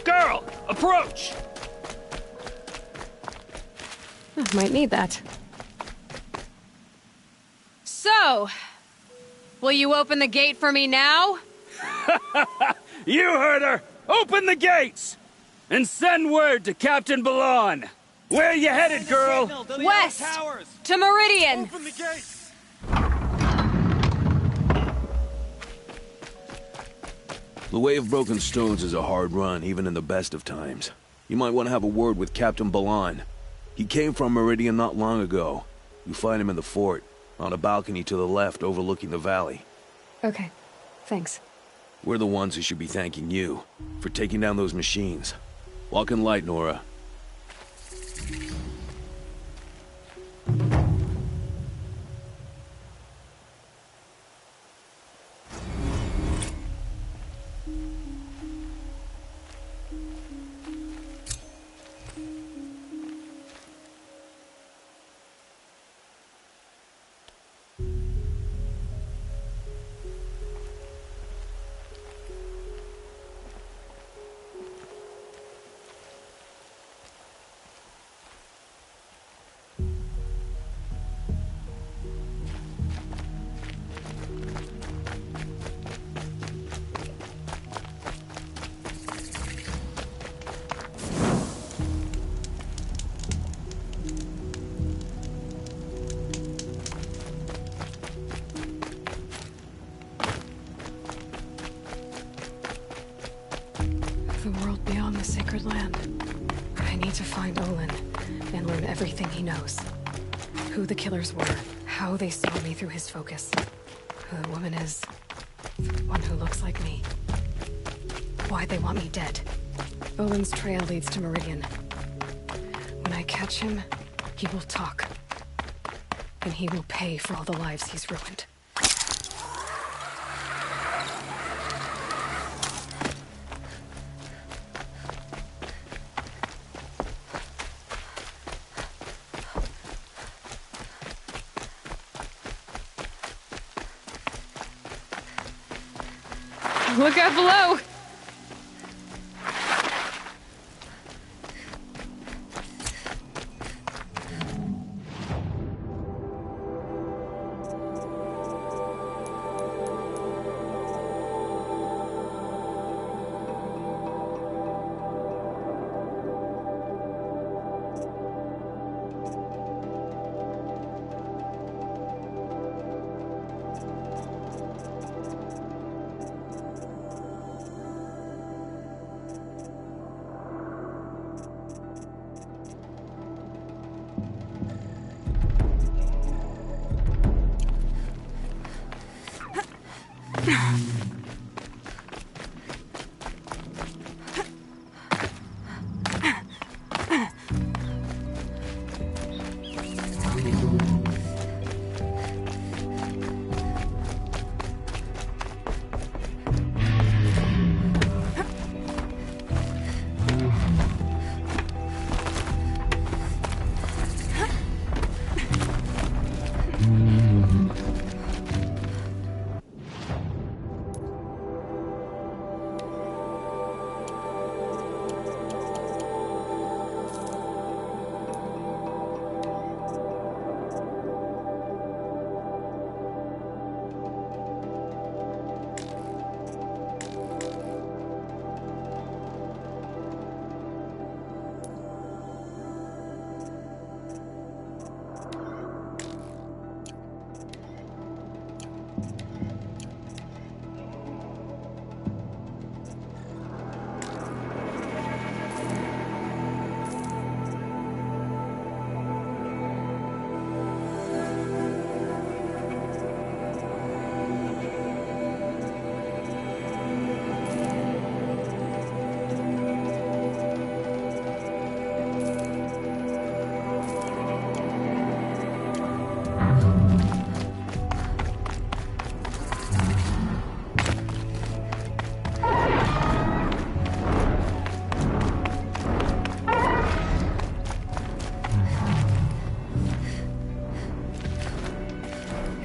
Girl, approach! Might need that. So, will you open the gate for me now? You heard her! Open the gates! And send word to Captain Balan! Where you headed, girl? West! To Meridian! Open the gates! The Way of Broken Stones is a hard run, even in the best of times. You might want to have a word with Captain Balan. He came from Meridian not long ago. You find him in the fort, on a balcony to the left overlooking the valley. Okay, thanks. We're the ones who should be thanking you for taking down those machines. Walk in light, Nora. The world beyond the sacred land. I need to find Olin and learn everything he knows. Who the killers were, how they saw me through his focus. Who the woman is. One who looks like me. Why they want me dead. Olin's trail leads to Meridian. When I catch him, he will talk. And he will pay for all the lives he's ruined. Look out below!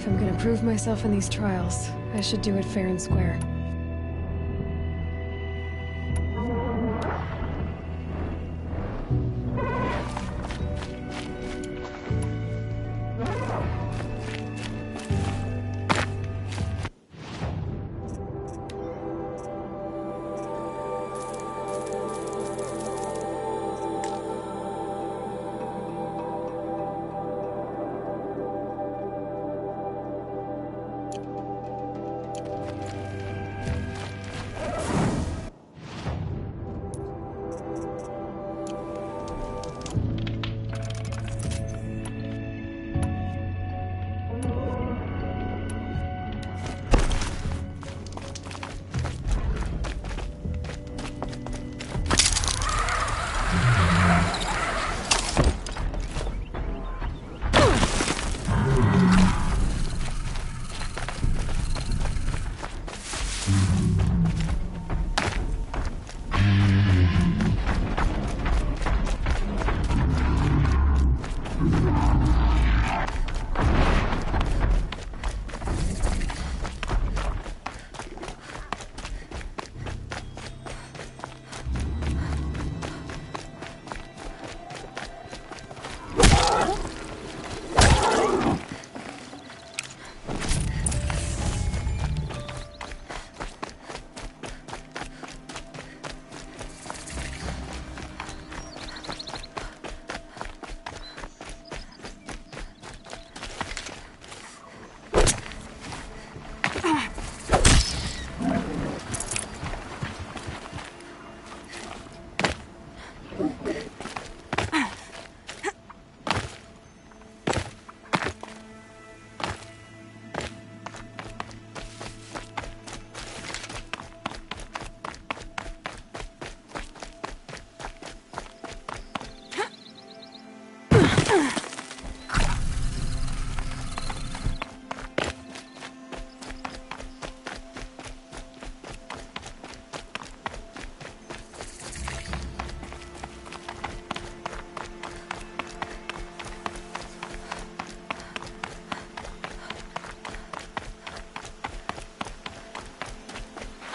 If I'm gonna prove myself in these trials, I should do it fair and square.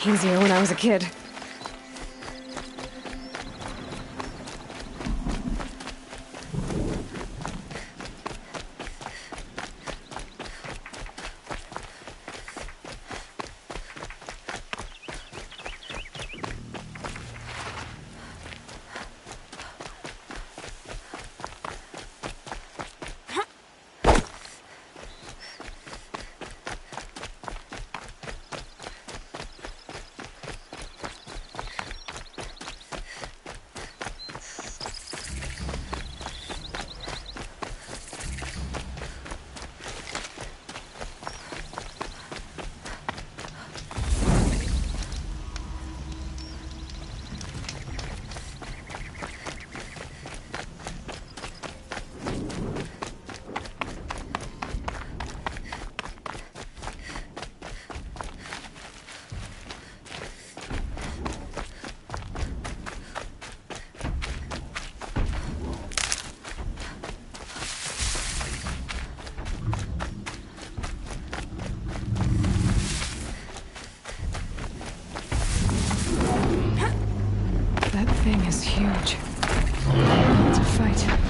easier when I was a kid. That thing is huge. It's a fight.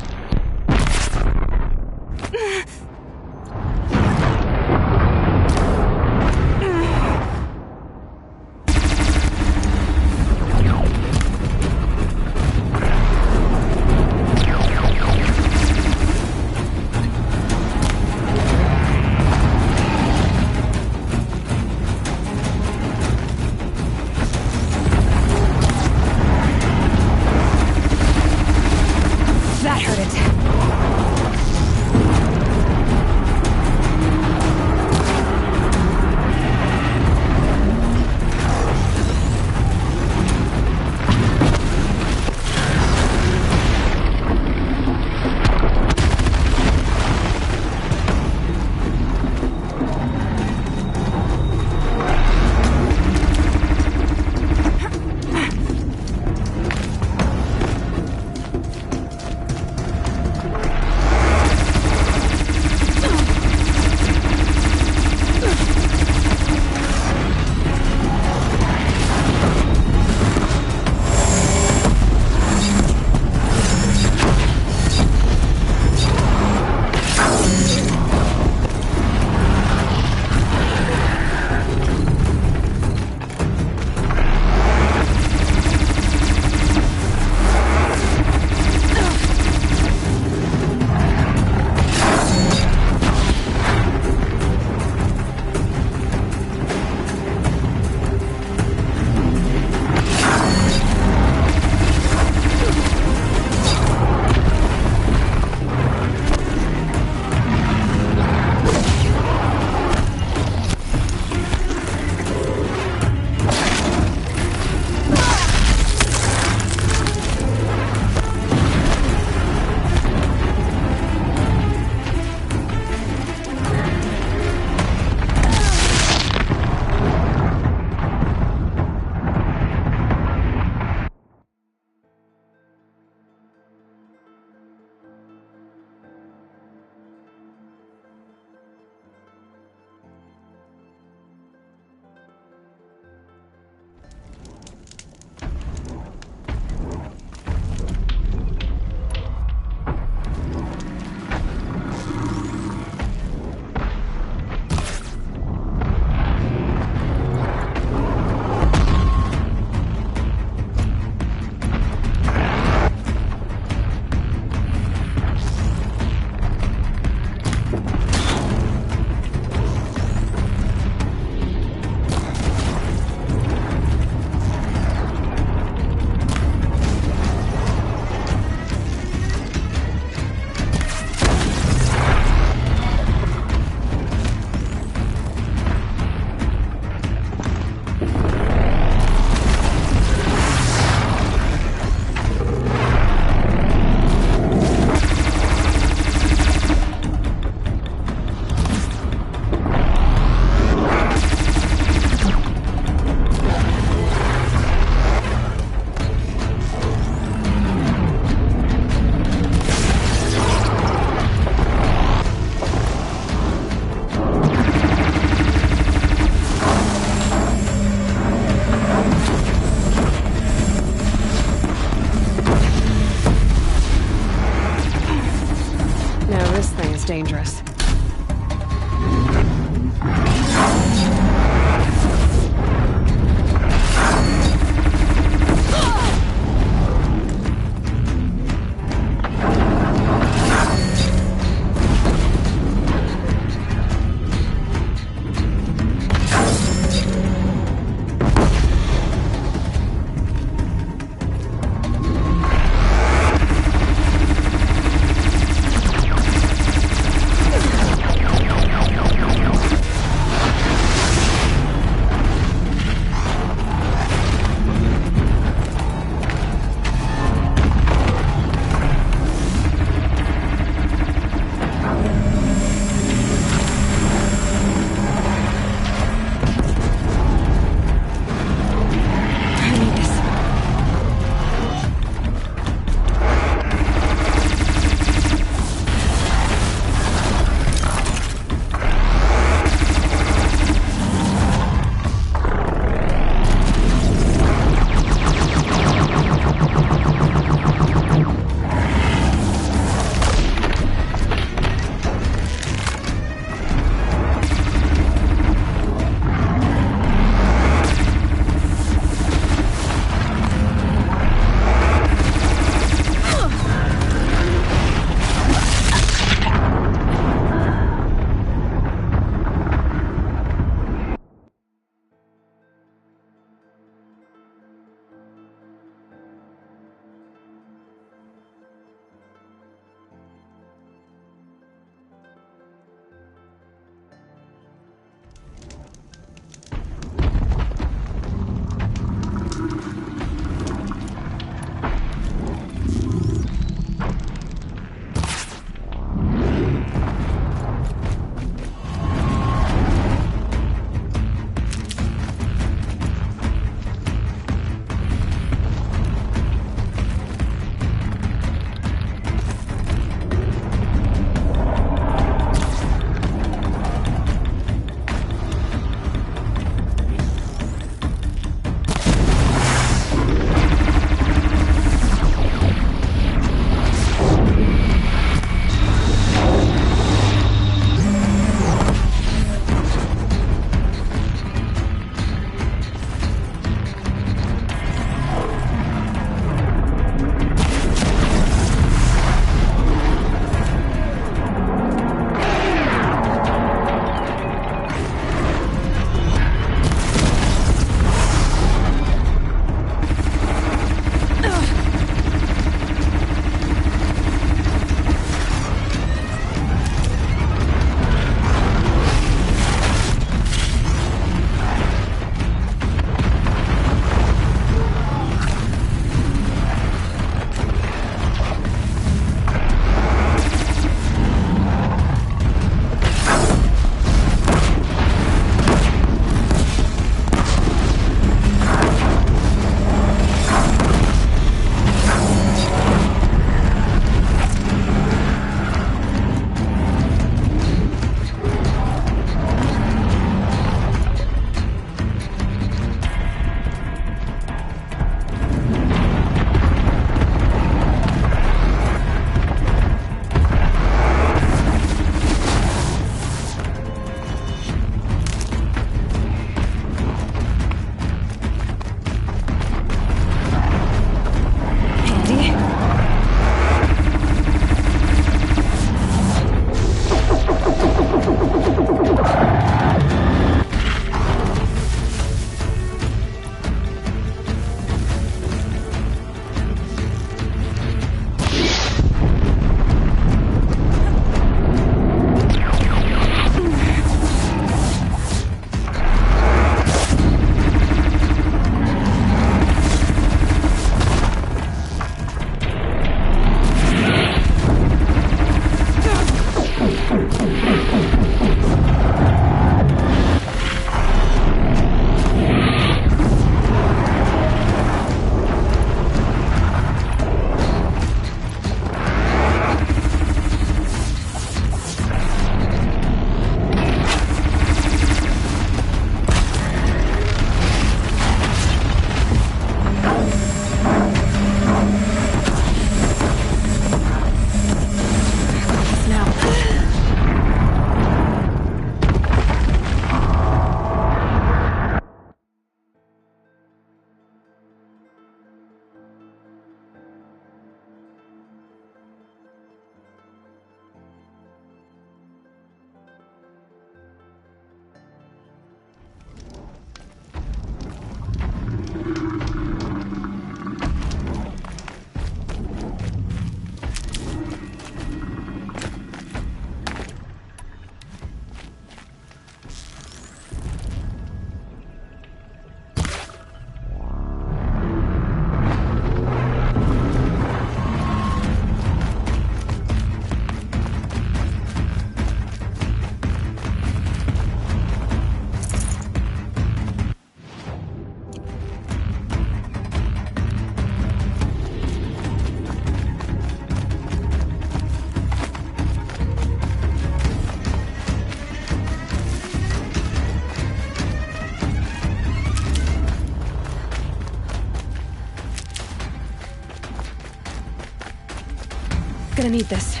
gonna need this.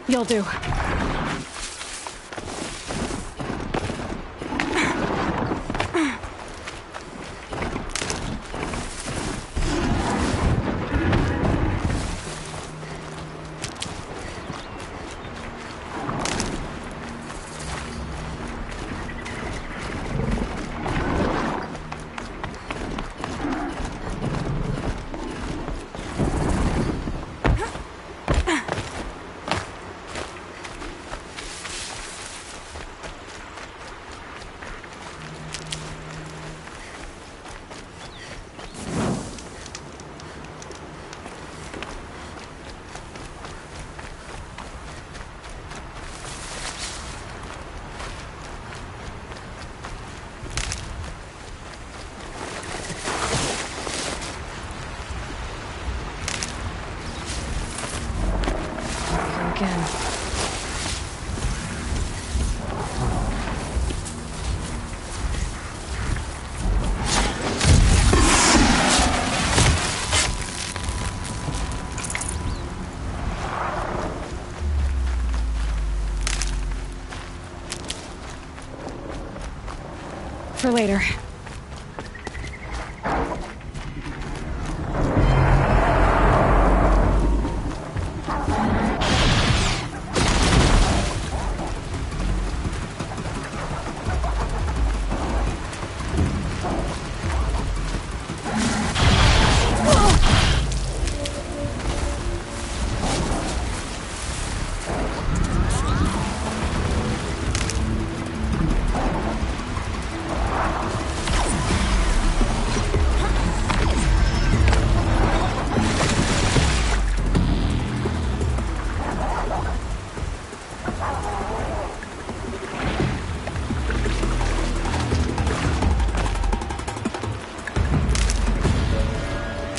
You'll do. Again. For later.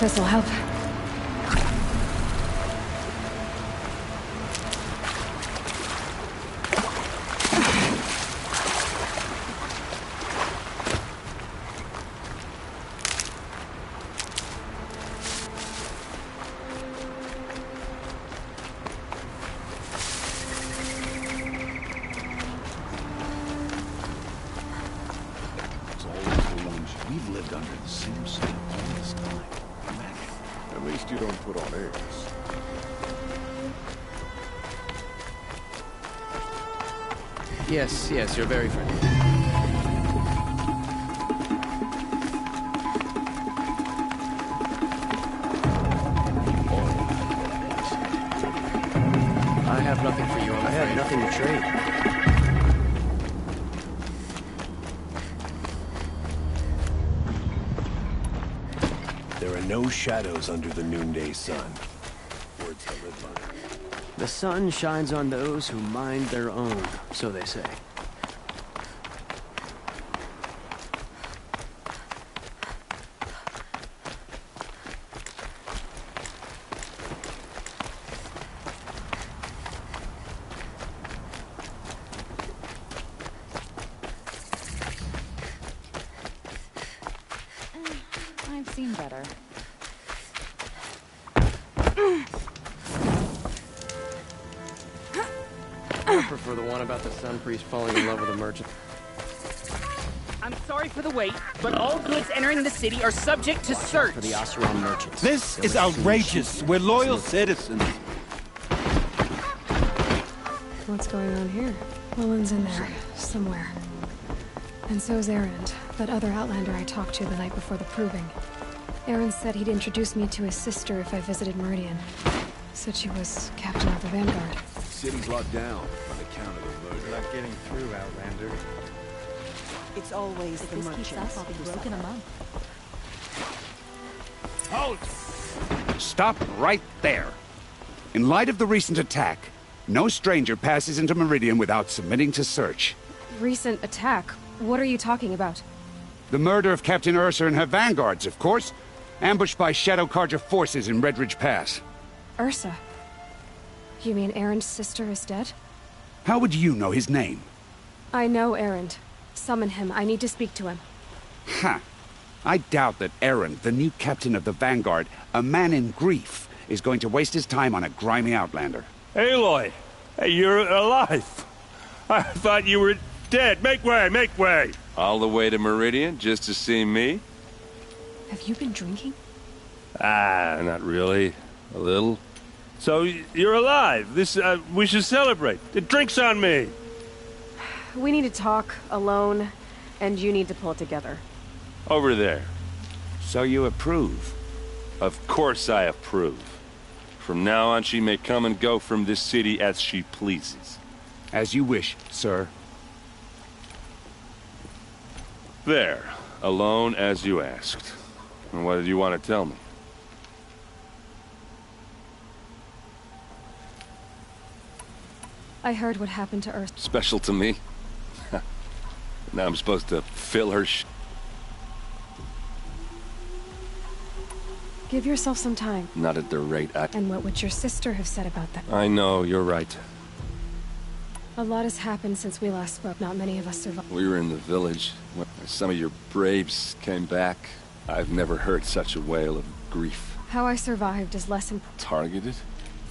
This'll help. We've lived under the same sun all this time. At least you don't put on airs. Yes, you're very friendly. I have nothing for you, I'm afraid. I have nothing to trade. There are no shadows under the noonday sun. Words that live by. The sun shines on those who mind their own, so they say. I've seen better. I prefer the one about the Sun Priest falling in love with a merchant. I'm sorry for the wait, but all goods entering the city are subject to search. For the Oseram merchants. This is outrageous. We're loyal citizens. What's going on here? Mullen's in there, somewhere. And so's Erend, that other Outlander I talked to the night before the proving. Erend said he'd introduce me to his sister if I visited Meridian. Said she was captain of the Vanguard. City's locked down on account of the Good luck getting through, Outlander. It's always the merchants. I'll be broken a month. Halt! Stop right there. In light of the recent attack, no stranger passes into Meridian without submitting to search. Recent attack? What are you talking about? The murder of Captain Ursa and her vanguards, of course. Ambushed by Shadow Carja forces in Redridge Pass. Ursa? You mean Erend's sister is dead? How would you know his name? I know Erend. Summon him. I need to speak to him. Ha! I doubt that Erend, the new captain of the Vanguard, a man in grief, is going to waste his time on a grimy outlander. Aloy! Hey, you're alive! I thought you were dead. Make way, make way! All the way to Meridian just to see me? Have you been drinking? Ah, not really. A little. So, you're alive. We should celebrate. The drink's on me. We need to talk, alone, and you need to pull it together. Over there. So you approve? Of course I approve. From now on, she may come and go from this city as she pleases. As you wish, sir. There. Alone as you asked. And what did you want to tell me? I heard what happened to Ursa. Special to me? Now I'm supposed to fill her Give yourself some time. Not at the rate I... And what would your sister have said about that? I know, you're right. A lot has happened since we last spoke. Not many of us survived. We were in the village when some of your braves came back. I've never heard such a wail of grief. How I survived is less important. Targeted?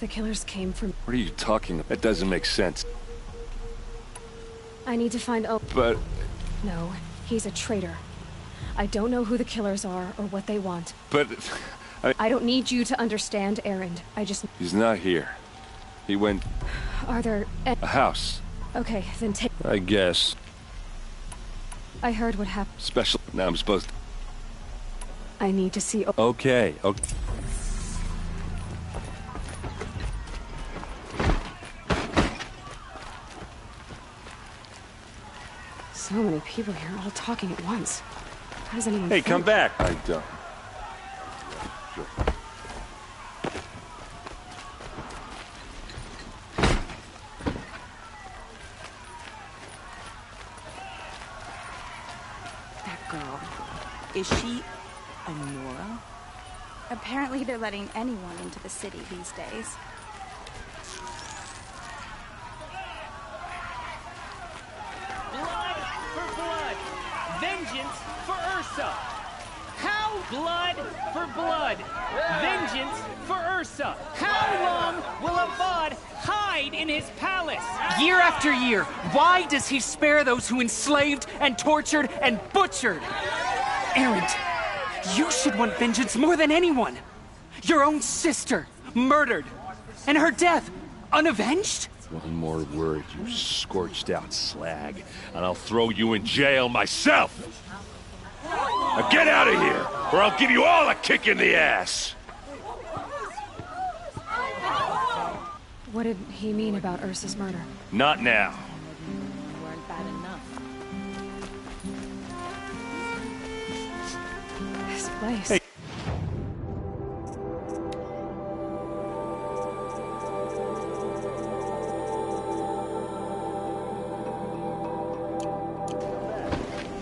The killers came from... What are you talking about? That doesn't make sense. I need to find... Oh, but... No, he's a traitor. I don't know who the killers are or what they want. But... I don't need you to understand, Erend. I just... He's not here. He went... Are there... A house. Okay, then take... I guess. I heard what happened. Special... Now I'm supposed to... I need to see... Okay. So many people here, all talking at once. How does anyone... Hey, come back! I don't. Sure. That girl. Is she a Nora? Apparently they're letting anyone into the city these days. Blood for blood! Vengeance for Ursa! How? Blood for blood! Vengeance for Ursa! How long will Avad hide in his palace? Year after year, why does he spare those who enslaved and tortured and butchered? Erend, you should want vengeance more than anyone. Your own sister, murdered, and her death, unavenged? One more word, you scorched out slag, and I'll throw you in jail myself! Now get out of here, or I'll give you all a kick in the ass! What did he mean about Ursa's murder? Not now. You weren't bad enough. This place... Hey.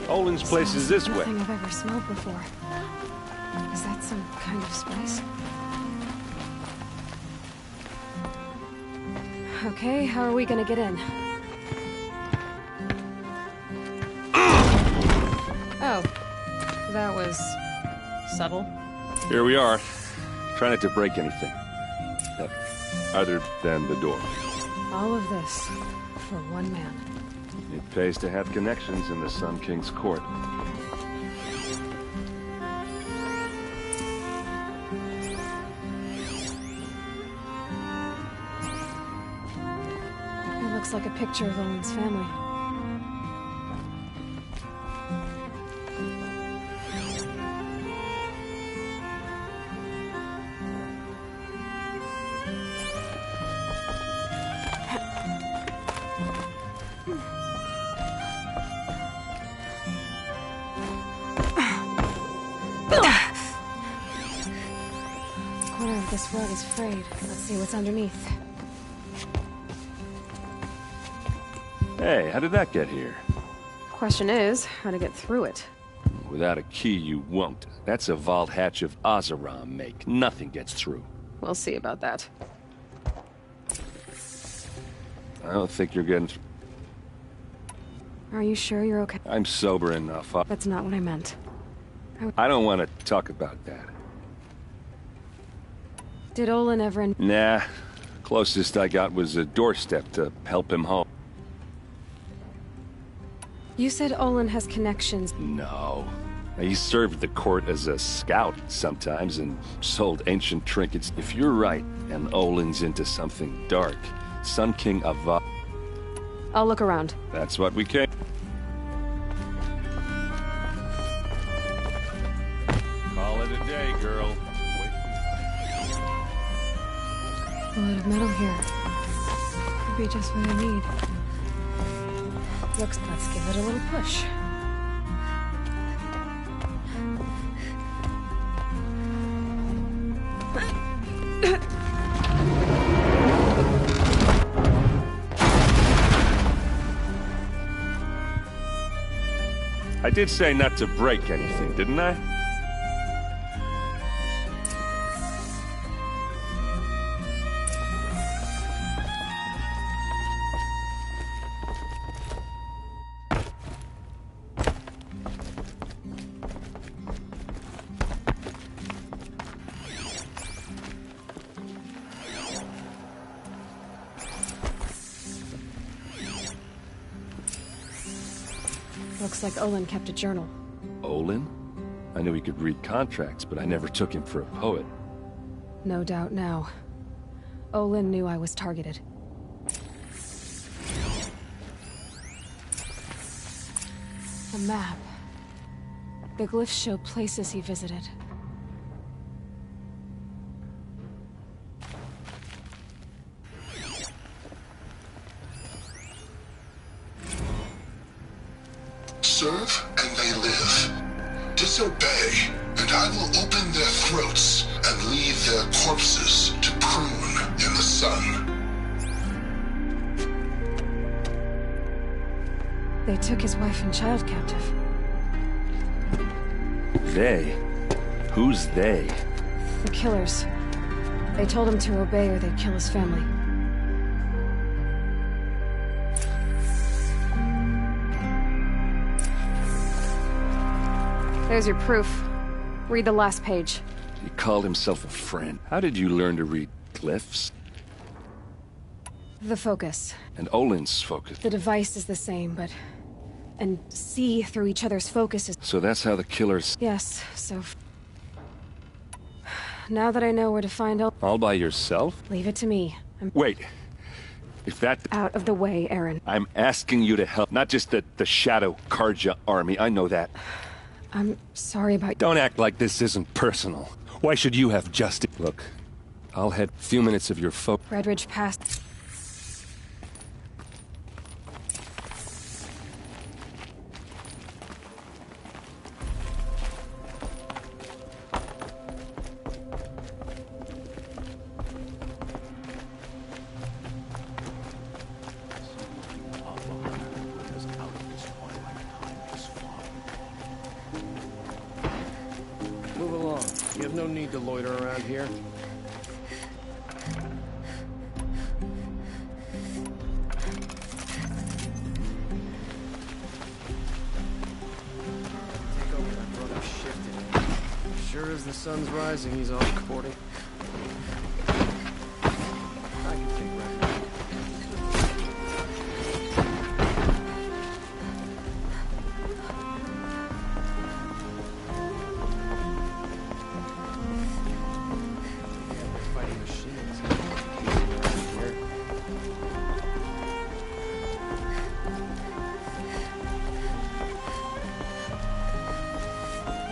Olin's place is this way. Nothing I've ever smelled before. Is that some kind of spice? Okay, how are we gonna get in? Oh, that was subtle. Here we are. Try not to break anything. Other than the door. All of this for one man. It pays to have connections in the Sun King's court. It looks like a picture of Owen's family. This rug is frayed. Let's see what's underneath. Hey, how did that get here? Question is, how to get through it. Without a key, you won't. That's a vault hatch of Oseram make. Nothing gets through. We'll see about that. I don't think you're getting... Are you sure you're okay? I'm sober enough. That's not what I meant. I don't want to talk about that. Did Olin ever... Nah. Closest I got was a doorstep to help him home. You said Olin has connections. No. He served the court as a scout sometimes and sold ancient trinkets. If you're right, and Olin's into something dark, Sun King Ava... I'll look around. That's what we came... Call it a day, girl. A lot of metal here. Could be just what I need. Let's give it a little push. I did say not to break anything, didn't I? Looks like Olin kept a journal. Olin? I knew he could read contracts, but I never took him for a poet. No doubt now. Olin knew I was targeted. A map. The glyphs show places he visited. Serve and they live. Disobey, and I will open their throats and leave their corpses to prune in the sun. They took his wife and child captive. They? Who's they? The killers. They told him to obey or they'd kill his family. There's your proof. Read the last page. He called himself a friend. How did you learn to read glyphs? The focus. And Olin's focus. The device is the same, but... And see through each other's focuses. So that's how the killers... Yes, so... Now that I know where to find Olin... All by yourself? Leave it to me. Wait. If that... Out of the way, Aaron. I'm asking you to help. Not just the Shadow Karja army. I know that. I'm sorry about... Don't act like this isn't personal. Why should you have justice? Look, I'll head a few minutes of your Redridge passed... Move along. You have no need to loiter around here. Take over that brother shifted. Sure as the sun's rising, he's off courting. I can take record. Fighting machines. Here.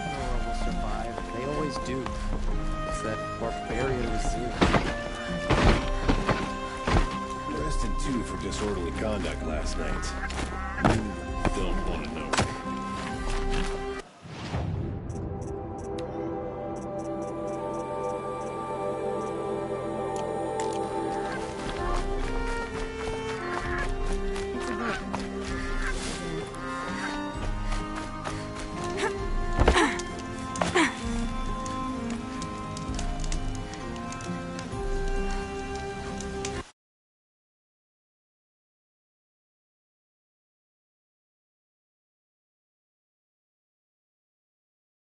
Nora will survive. They always do. It's that barbarian regime. Arrested two for disorderly conduct last night. You don't want to know.